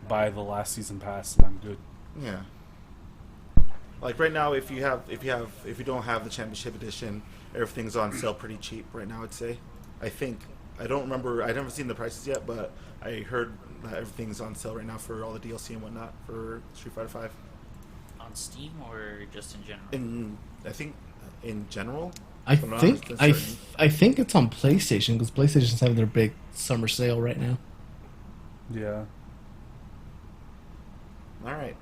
buy the last season pass and I'm good. Yeah. Like right now, if you don't have the Championship Edition, everything's on sale pretty cheap right now. I'd say. I don't remember. I've never seen the prices yet, but I heard that everything's on sale right now for all the DLC and whatnot for Street Fighter 5. On Steam or just in general? I think in general. I think it's on PlayStation because PlayStation's having their big summer sale right now. Yeah. All right.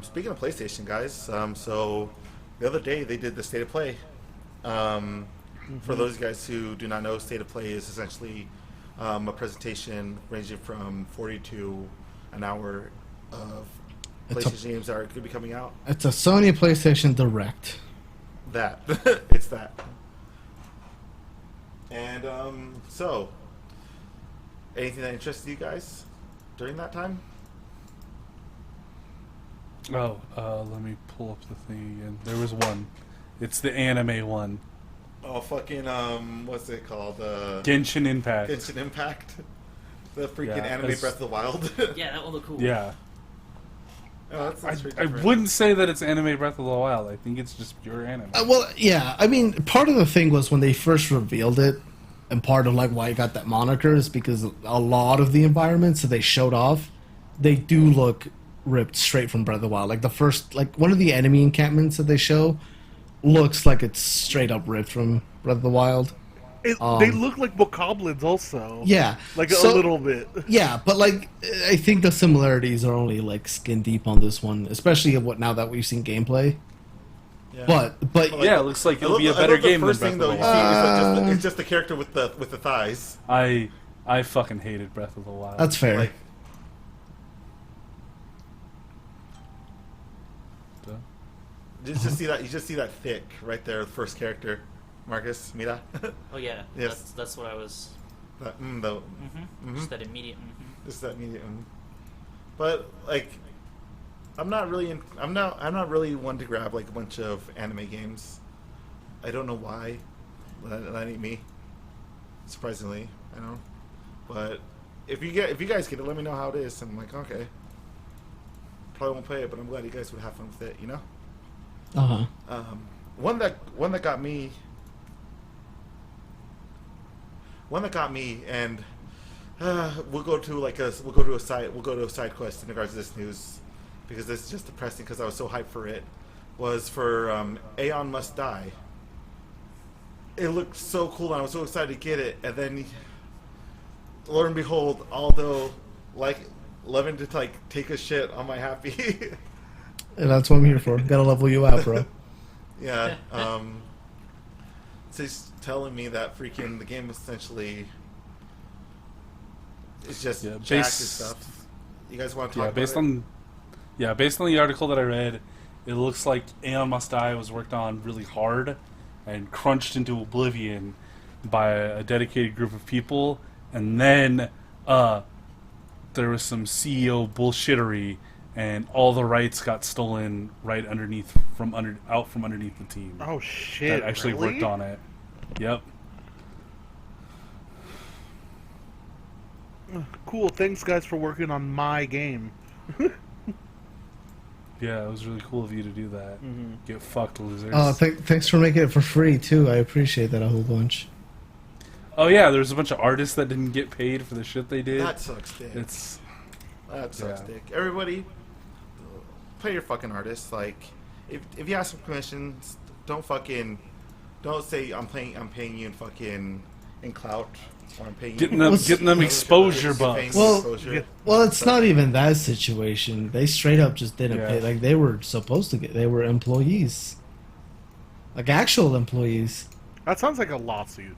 Speaking of PlayStation, guys, so the other day they did the State of Play. For those guys who do not know, State of Play is essentially a presentation ranging from 40 to an hour of PlayStation games that are going to be coming out. It's a Sony PlayStation Direct. That. It's that. And so, anything that interested you guys during that time? Oh, let me pull up the thing again. There was one. It's the anime one. Oh, fucking, what's it called? Genshin Impact. Genshin Impact. The freaking Yeah, anime that's- Breath of the Wild. Yeah, that will look cool. Yeah. Oh, that's pretty I different. wouldn't say that it's anime Breath of the Wild. I think it's just pure anime. Well, yeah. I mean, part of the thing was when they first revealed it, and part of like why it got that moniker is because a lot of the environments that they showed off, they do look ripped straight from Breath of the Wild. Like the first, like one of the enemy encampments that they show looks like it's straight up ripped from Breath of the Wild. They look like bokoblins also. Yeah, Like so- a little bit. Yeah, but like I think the similarities are only like skin deep on this one, especially now that we've seen gameplay. Yeah. But Yeah, it looks like it'll be a better game than The first Breath thing of though the you Wild. see is it's just the character with the thighs. I fucking hated Breath of the Wild. that's fair. Like, you just see that thick right there, the first character, Marcus, mira. Oh yeah, Yes. that's what I was. Though. Just that immediate. Just that immediate. But like, I'm not really one to grab like a bunch of anime games. I don't know why. That ain't me. Surprisingly, I know. But if you guys get it, let me know how it is. And I'm like, okay. Probably won't play it, but I'm glad you guys would have fun with it. You know. One that got me, and we'll go to a side quest in regards to this news because this is just depressing because I was so hyped for it. Was for Aeon Must Die. It looked so cool and I was so excited to get it, and then Lo and behold, Aldo loving to take a shit on my happy. And that's what I'm here for. Gotta level you out, bro. Yeah. So he's telling me that freaking the game essentially is just jacked and stuff. You guys want to talk about it? Based on the article that I read, it looks like Aeon Must Die was worked on really hard and crunched into oblivion by a dedicated group of people, and then there was some CEO bullshittery, and all the rights got stolen right from underneath the team. Oh shit! That actually really? worked on it. Yep. Cool. Thanks, guys, for working on my game. Yeah, it was really cool of you to do that. Mm-hmm. Get fucked, losers. Oh, thanks for making it for free too. I appreciate that a whole bunch. Oh yeah, there's a bunch of artists that didn't get paid for the shit they did. That sucks dick. That sucks dick. Everybody, play your fucking artists. Like, if you ask for permissions, don't say I'm paying you in clout, or I'm paying Getting you them exposure bumps. Well, it's not even that situation. They straight up just didn't pay. Like, they were supposed to get. They were employees, like actual employees. That sounds like a lawsuit.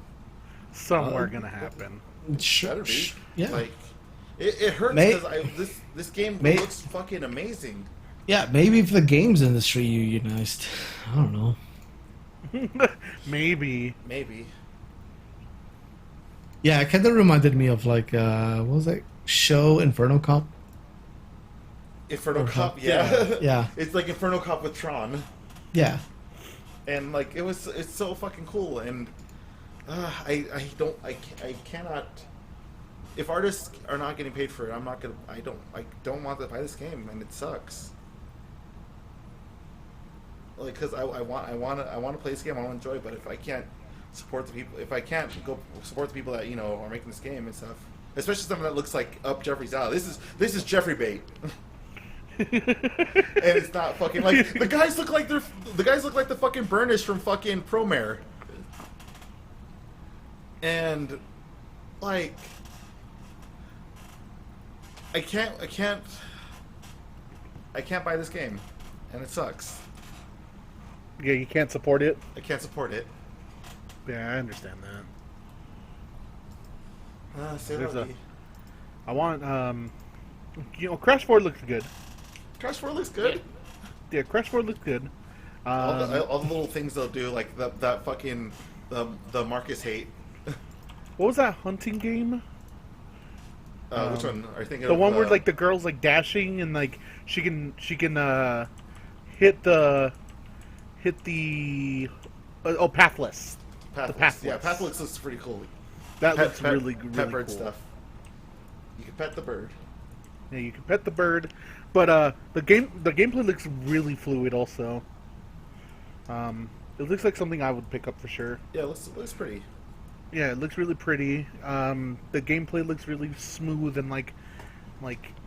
Somewhere gonna happen. Better be. Yeah. Like, it hurts because this game looks fucking amazing. Yeah, maybe if the games industry unionized. I don't know. Maybe. Yeah, it kind of reminded me of like what was that show, Inferno Cop? Inferno Cop, yeah. Yeah. It's like Inferno Cop with Tron. Yeah. And like it's so fucking cool, and I cannot. If artists are not getting paid for it, I don't want to buy this game, and it sucks. Like, because I want to play this game, I want to enjoy it, but if I can't support the people, if I can't go support the people that are making this game and stuff, especially something that looks like up Jeffrey's alley. This is Jeffrey bait. And it's not fucking like the guys look like the fucking Burnish from fucking Promare. And like I can't buy this game, and it sucks. Yeah, you can't support it. I can't support it. Yeah, I understand that. I want Crash 4 looks good. Crash 4 looks good. Yeah, Crash 4 looks good. All the little things they'll do, like that fucking the Marcus hate. What was that hunting game? Which one are you thinking? The one where like the girl's like dashing and like she can hit the Pathless. The Pathless. Yeah, Pathless looks pretty cool. That looks really pet bird cool. Stuff. You can pet the bird. Yeah, you can pet the bird, but the gameplay looks really fluid. Also, it looks like something I would pick up for sure. Yeah, it looks pretty. Yeah, it looks really pretty. The gameplay looks really smooth and like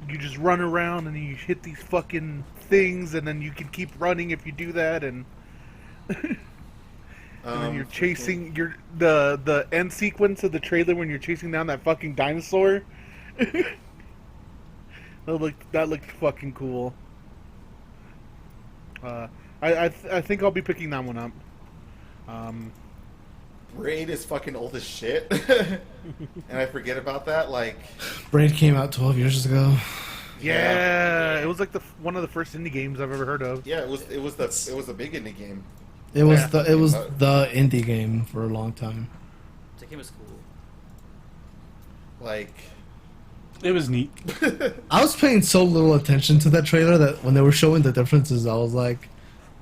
you just run around and you hit these fucking things and then you can keep running if you do that and and then you're chasing the end sequence of the trailer when you're chasing down that fucking dinosaur. That looked fucking cool. I think I'll be picking that one up. Braid is fucking old as shit, and I forget about that. Like, Braid came out 12 years ago. Yeah, it was like one of the first indie games I've ever heard of. Yeah, it was the big indie game. It was the indie game for a long time. That game was cool. Like, it was neat. I was paying so little attention to that trailer that when they were showing the differences, I was like,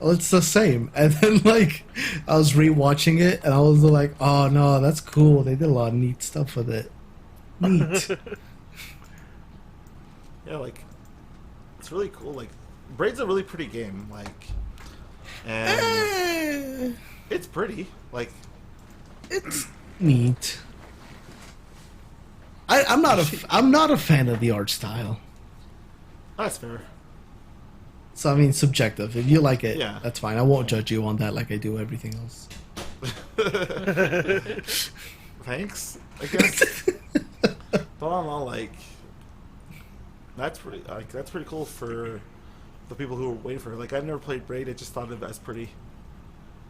"Oh, it's the same." And then like I was rewatching it, and I was like, "Oh no, that's cool. They did a lot of neat stuff with it. Neat." Yeah, like it's really cool. Like, Braid's a really pretty game. Like, and it's pretty. Like, it's neat. I'm not a fan of the art style. That's fair. So I mean, subjective. If you like it, yeah, that's fine. I won't judge you on that like I do everything else. Thanks, I guess. But all in all, like, that's pretty cool for the people who are waiting for it. Like, I've never played Braid. I just thought of it as pretty.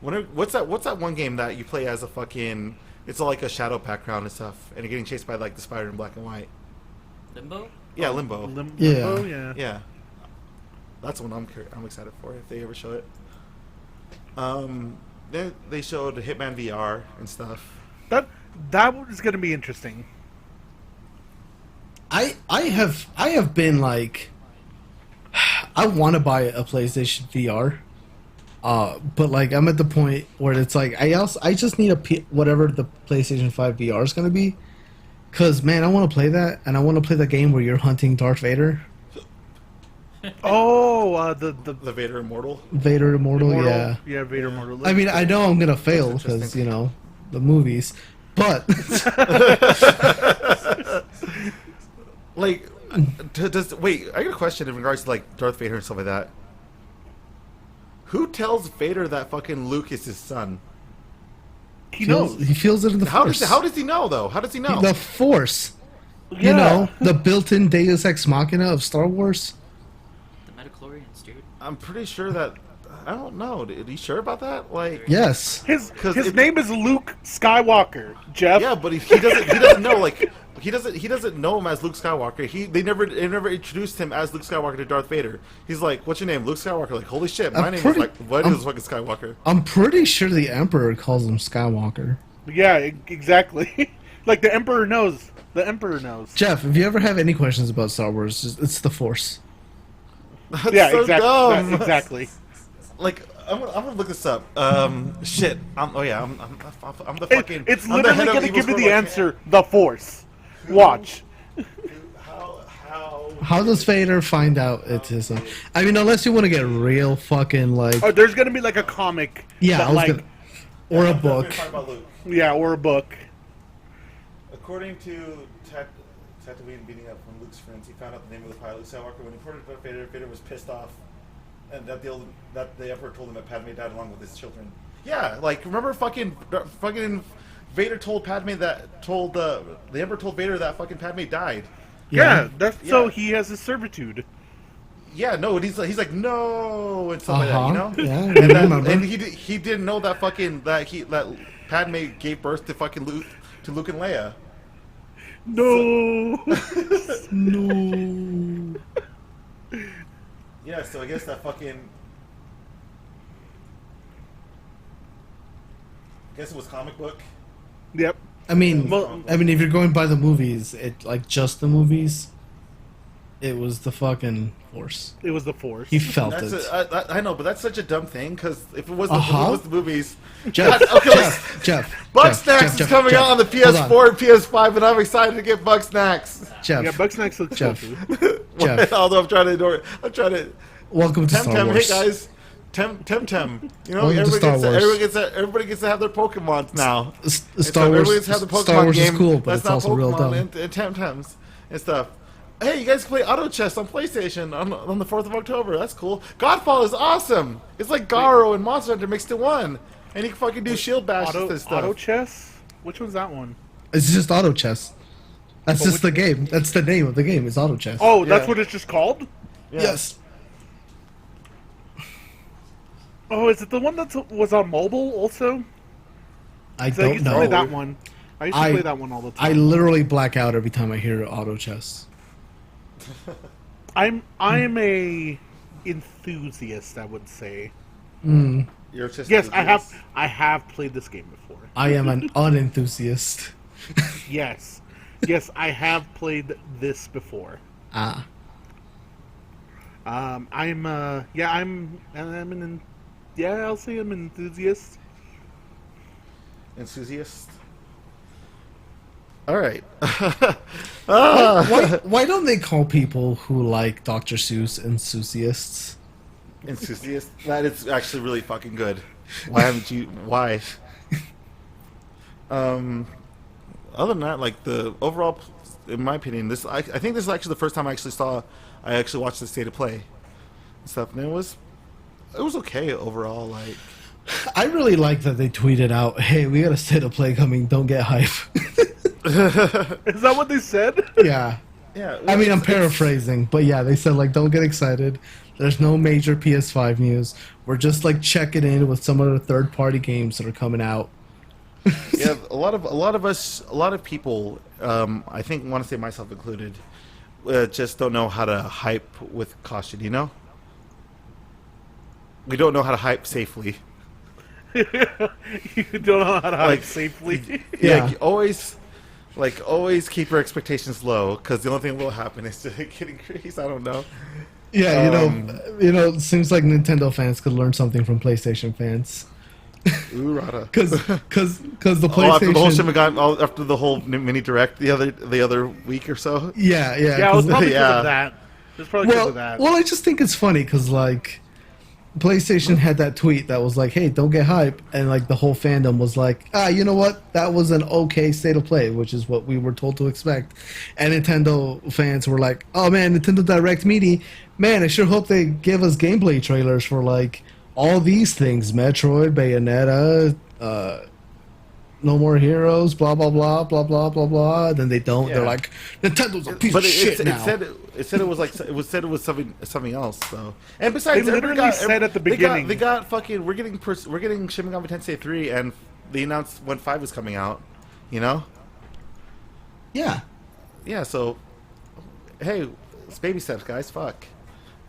What's that one game that you play as a fucking? It's all like a shadow background and stuff, and you're getting chased by like the spider in black and white. Limbo? Yeah, Limbo. Limbo, yeah. Yeah, that's one I'm excited for if they ever show it. They showed Hitman VR and stuff. That is going to be interesting. I have been like, I want to buy a PlayStation VR, but like I'm at the point where it's like I just need whatever the PlayStation 5 VR is gonna be, cause man I want to play that, and I want to play the game where you're hunting Darth Vader. Oh, the Vader Immortal. Vader Immortal, yeah. Yeah, Vader Immortal. I mean, I know I'm gonna fail because you know the movies, but like, wait? I got a question in regards to like Darth Vader and stuff like that. Who tells Vader that fucking Luke is his son? he knows. he feels it in the Force. How does he know though? How does he know? The Force. Yeah. You know, the built-in Deus Ex Machina of Star Wars. The Metachlorians, dude. I'm pretty sure that. I don't know. Are you sure about that? Like, Yes. His name is Luke Skywalker, Jeff. yeah, but he doesn't know. Like, he doesn't know him as Luke Skywalker. They never introduced him as Luke Skywalker to Darth Vader. He's like, "What's your name, Luke Skywalker?" Like, holy shit, my name is like, what is fucking Skywalker? I'm pretty sure the Emperor calls him Skywalker. Yeah, exactly. Like the Emperor knows. The Emperor knows. Jeff, if you ever have any questions about Star Wars, it's the Force. That's Yeah, so exactly. dumb. Exactly. Like, I'm gonna look this up. Shit. I'm the fucking. It's I'm the literally head of going to Evil give you Squad the Watch. answer. The Force. Watch. How does Vader find out it's his son? I mean, unless you want to get real fucking like, Oh, there's going to be like a comic. yeah, that, I was like, gonna, or a book. Talk about Luke. Yeah, or a book. According to Tatooine beating up one of Luke's friends, he found out the name of the pilot, Luke Skywalker. When he reported Darth Vader, Vader was pissed off, and that the Emperor told him that Padme died along with his children. Yeah, like remember fucking Vader told Padme the Emperor told Vader that fucking Padme died. Yeah, so Yeah. he has a servitude. Yeah, no, and he's like no and stuff like that, you know. Yeah, And, I remember. and he didn't know that that Padme gave birth to fucking Luke and Leia. No. No. Yeah, so I guess that fucking. I guess it was comic book. Yep. I mean, Well- if you're going by the movies, just the movies, it was the fucking Force. It was the Force. He felt That's it. I know, but that's such a dumb thing because if it was the movies, Jeff, God, Jeff, Bugsnax is coming out on the PS4 and PS5, and I'm excited to get Bugsnax. Jeff, Yeah, Bugsnax looks Jeff. cool too. Jeff. Although I'm trying to ignore it, I'm trying to. Welcome to Star Tem, Wars. hey guys, Tem. You know, Welcome to Star Wars. everybody gets to have their Pokemons now. Star Wars, Everybody gets to have the Pokemon Star Wars game. is cool, but That's it's not also Pokemon real dumb. and Temtems and stuff. Hey, you guys can play Auto Chess on PlayStation on the 4th of October. That's cool. Godfall is awesome. It's like Garo and Monster Hunter mixed in one. And you can fucking do shield bashes and stuff. Auto chess? Which one's that one? It's just auto chess. That's just the game. That's the name of the game. It's auto chess. Oh, that's Yeah. what it's just called? Yeah. yes. Oh, is it the one that was on mobile also? I So I don't used to play know. that one. I used to play that one all the I time. literally black out every time I hear auto chess. I'm a enthusiast, I would say. Mm, You're just Yes, I have played this game before. I am an unenthusiast. Yes. Yes, I have played this before. Ah. I'll say I'm an enthusiast. Enthusiast. All right. Why don't they call people who like Dr. Seuss enthusiasts? Enthusiast. That is actually really fucking good. Why haven't you? Why? Other than that, like the overall, in my opinion, I think this is actually the first time I actually watched the State of Play and stuff, and it was okay overall. Like, I really like that they tweeted out, "Hey, we got a state of play coming. Don't get hype." Is that what they said? Yeah. Yeah. I mean, I'm it's- paraphrasing, but yeah, they said, like, don't get excited. There's no major PS5 news. We're just, like, checking in with some of the third-party games that are coming out. Yeah, a lot of people, I think, want to say myself included, just don't know how to hype with caution. You know, we don't know how to hype safely. You don't know how to hide Like, safely. Yeah. Always keep your expectations low, because the only thing that will happen is to get increased. I don't know. Yeah, it seems like Nintendo fans could learn something from PlayStation fans. Ooh, rada. Because the Oh, after the whole PlayStation... shipment after the whole mini direct the other week or so. Yeah. Yeah, it was 'cause- probably because Yeah. of that. It was probably because of that. Well, I just think it's funny because, like, PlayStation had that tweet that was like, hey, don't get hype. And, like, the whole fandom was like, you know what? That was an okay state of play, which is what we were told to expect. And Nintendo fans were like, oh, man, Nintendo Direct Media, man, I sure hope they give us gameplay trailers for, like, all these things. Metroid, Bayonetta, No More Heroes, blah, blah, blah, blah, blah, blah, blah. Then they don't. Yeah. They're like, Nintendo's a piece But of shit now. it said it was like it was something else. So, and besides, They literally said at the beginning. they got fucking we're getting Shin Megami Tensei 3, and they announced when 5 was coming out. You know, Yeah. yeah. So, hey, it's baby steps, guys. Fuck.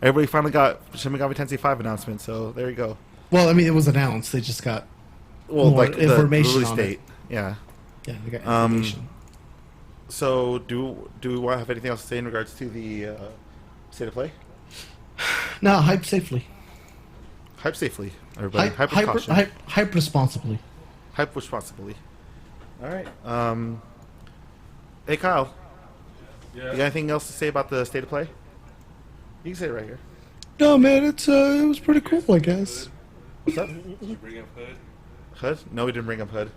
Everybody finally got Shin Megami Tensei 5 announcement. So there you go. Well, I mean, it was announced. They just got Well, more like information the release on date. Yeah. Yeah, they got Um, information. So do we want to have anything else to say in regards to the state of play? No, hype safely. Hype safely, everybody. Hype with caution. Hype responsibly. Hype responsibly. All right. Hey, Kyle. You got anything else to say about the state of play? You can say it right here. No, man, it was pretty cool, I guess. What's up? Did you bring up Hood? Hood? No, we didn't bring up Hood.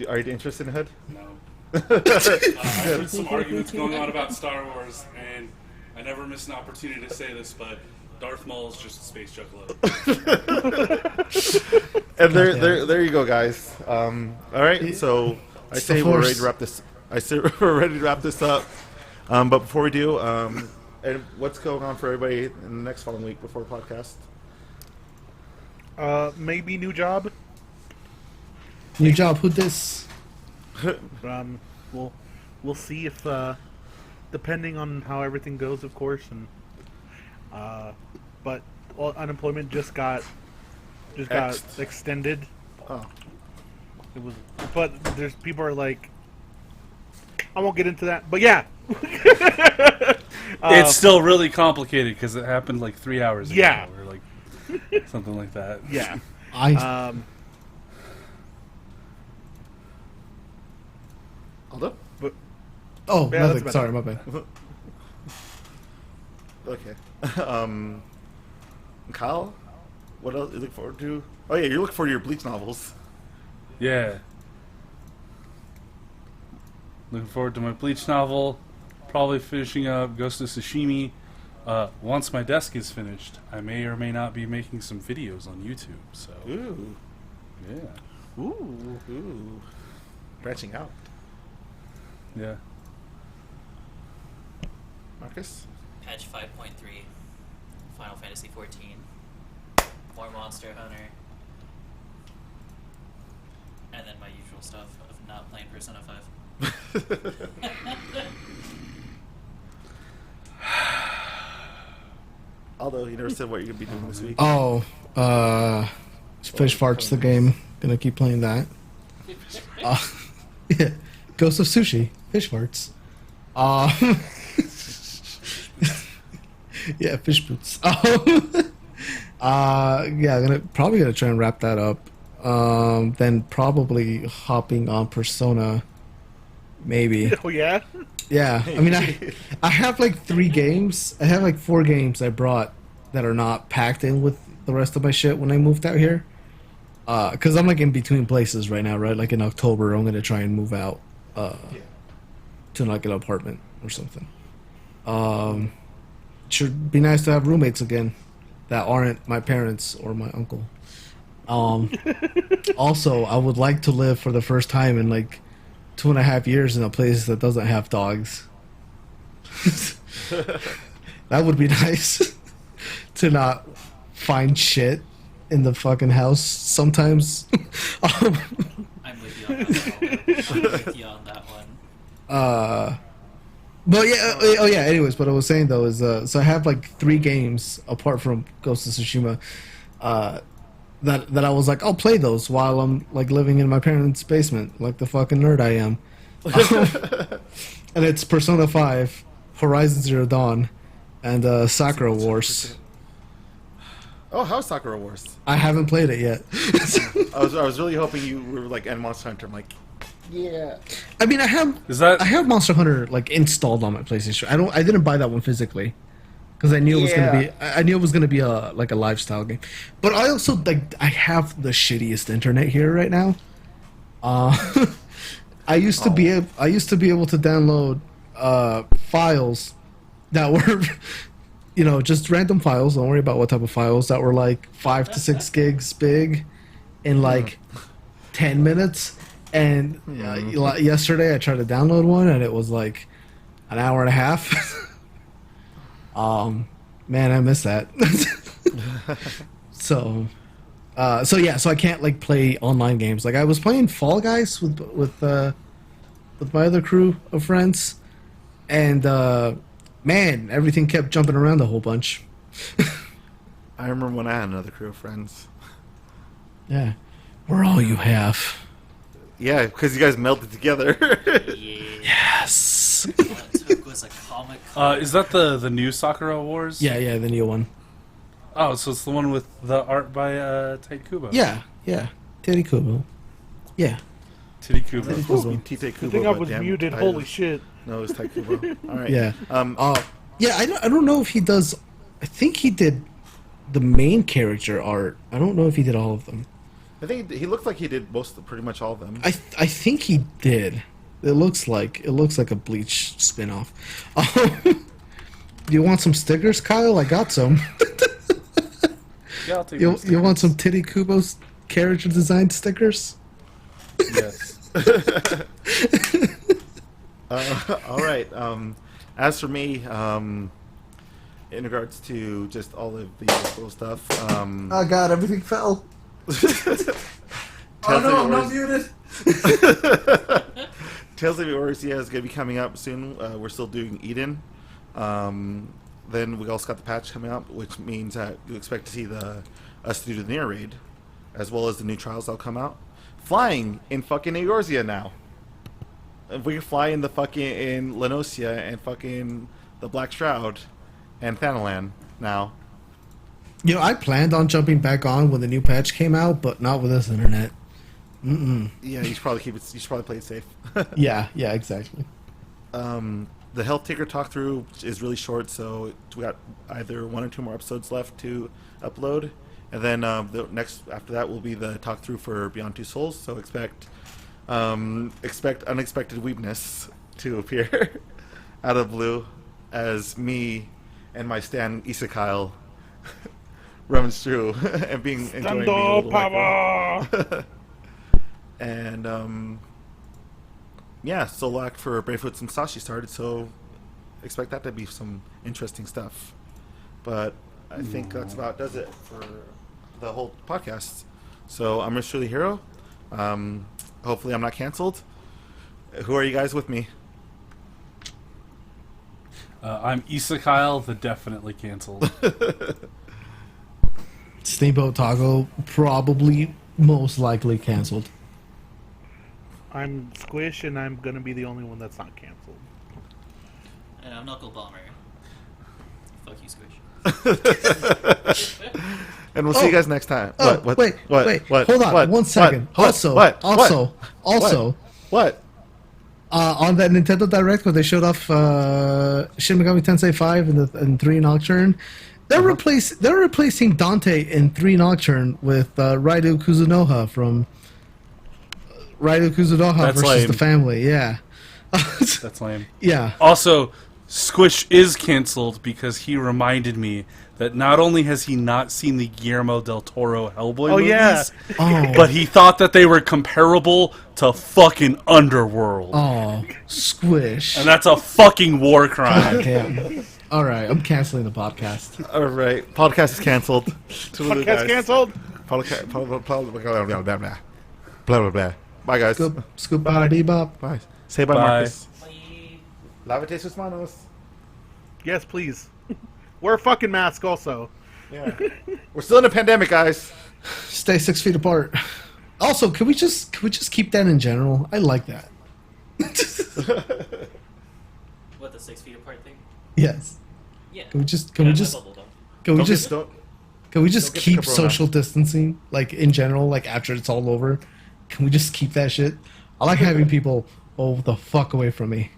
Are you interested in Hood? No. I heard some arguments going on about Star Wars, and I never miss an opportunity to say this, but Darth Maul is just a space juggalo. And there you go, guys. All right, so I say we're ready to wrap this. I say we're ready to wrap this up. But before we do, and what's going on for everybody in the next following week before the podcast? Maybe new job. New job, who this? We'll see if depending on how everything goes, of course, and but unemployment just got extended. Oh. It was, but there's people are like, I won't get into that, but yeah. It's still really complicated because it happened like 3 hours ago. Yeah. Or like something like that. Yeah. Aldo? But Oh, Yeah, nothing. that's Sorry, better. my bad. Okay. Kyle, what else you look forward to? Oh yeah, you're looking forward to your Bleach novels. Yeah. Looking forward to my Bleach novel. Probably finishing up Ghost of Tsushima. Once my desk is finished, I may or may not be making some videos on YouTube. So, Ooh, yeah. ooh, branching out. Yeah. Marcus. Patch 5.3, Final Fantasy 14, more Monster Hunter, and then my usual stuff of not playing Persona 5. Although you never said what you're gonna be doing this week. Oh, Fish Farts the game. Gonna keep playing that. Yeah, Ghost of Sushi. Fish Farts. Yeah, fish boots. Yeah, probably gonna try and wrap that up. Then probably hopping on Persona. Maybe. oh yeah. Yeah, I mean, I have like 3 games. I have like 4 games I brought that are not packed in with the rest of my shit when I moved out here. Because I'm like in between places right now, right? Like in October, I'm gonna try and move out to like an apartment or something. Should be nice to have roommates again that aren't my parents or my uncle. Also, I would like to live for the first time in like 2.5 years in a place that doesn't have dogs. That would be nice. To not find shit in the fucking house sometimes. I'm with you on that one. I'm with you on that one. But yeah, oh yeah. Anyways, what I was saying though is, so I have like 3 games apart from Ghost of Tsushima, that I was like, I'll play those while I'm like living in my parents' basement, like the fucking nerd I am. And it's Persona 5, Horizon Zero Dawn, and Sakura Wars. Oh, how's Sakura Wars? I haven't played it yet. I was really hoping you were like end Monster Hunter. I'm like, yeah. I mean, I have Monster Hunter like installed on my PlayStation. I didn't buy that one physically because I knew it was gonna be a lifestyle game. But I also I have the shittiest internet here right now. I used to be able to download files that were, just random files. Don't worry about what type of files, that were like 5 to 6 gigs big in like 10 minutes. And yesterday I tried to download one and it was like an hour and a half. Man, I miss that. So I can't like play online games. Like I was playing Fall Guys with my other crew of friends, and man, everything kept jumping around a whole bunch. I remember when I had another crew of friends. Yeah, we're all you have. Yeah, because you guys melded together. Yes. All it took was a comic. Is that the new Sakura Wars? Yeah, the new one. Oh, so it's the one with the art by Tite Kubo. Yeah, Teddy Kubo. Yeah. Titty Kubo. Tite Kubo. I think I but was damn, muted. I Holy was- shit. No, it's Tite Kubo. All right. Yeah. Yeah. I don't know if he does. I think he did the main character art. I don't know if he did all of them. I think he looked like he did pretty much all of them. I think he did. It looks like a Bleach spin-off. Do you want some stickers, Kyle? I got some. Yeah, I'll take You those want some Titty Kubo's character design stickers? Yes. All right. As for me, in regards to just all of the little stuff, Oh God, everything fell. Tales of I'm not Yours- muted. Tales of Yours, is going to be coming up soon. We're still doing Eden. Then we also got the patch coming up, which means that you expect to see us do the Near Raid, as well as the new trials that'll come out. Flying in fucking Eorzea now. We can fly in in Lenosia and fucking the Black Shroud and Thanalan now. I planned on jumping back on when the new patch came out, but not with this internet. Yeah, you should probably keep it. You should probably play it safe. Yeah, exactly. The Health Taker talk through is really short, so we got either 1 or 2 more episodes left to upload, and then the next after that will be the talk through for Beyond Two Souls. So expect unexpected weakness to appear out of blue as me and my Stan Isekyle rummage through and enjoying being a little power. And yeah, solo act for Bravefoots and Sashi started, so expect that to be some interesting stuff. But I think that's about does it for the whole podcast. So I'm Mr. The Hero. Hopefully I'm not canceled. Who are you guys with me? I'm Isekyle, the definitely canceled. Steamboat Taco, probably most likely canceled. I'm Squish, and I'm gonna be the only one that's not canceled. And I'm Knuckle Bomber. Fuck you, Squish. And we'll see you guys next time. Wait. Hold on, 1 second. Also, What? on that Nintendo Direct where they showed off Shin Megami Tensei 5 and 3 Nocturne, they're replacing Dante in 3 Nocturne with Raidu Kuzunoha from Raidu Kuzunoha That's versus lame. the Family. Yeah. That's lame. Yeah. Also, Squish is canceled because he reminded me that not only has he not seen the Guillermo del Toro Hellboy movies, yeah. Oh, but he thought that they were comparable to fucking Underworld. oh, Squish. And that's a fucking war crime. Damn. All right, I'm canceling the podcast. All right, podcast is canceled. Podcast canceled. Podcast. Blah blah blah. Bye guys. Scoop, scoop, bada, bebop. Bye. Say bye, Bye. Marcus. Bye. Lávate sus manos. Yes, please. Wear a fucking mask also. Yeah. We're still in a pandemic, guys. Stay 6 feet apart. Also, can we just keep that in general? I like that. What, the 6 feet apart thing? Yes. Yeah. Can we just Get out of my bubble, though. can we just don't keep get the corona. social distancing, like in general, like after it's all over? Can we just keep that shit? I like having people the fuck away from me.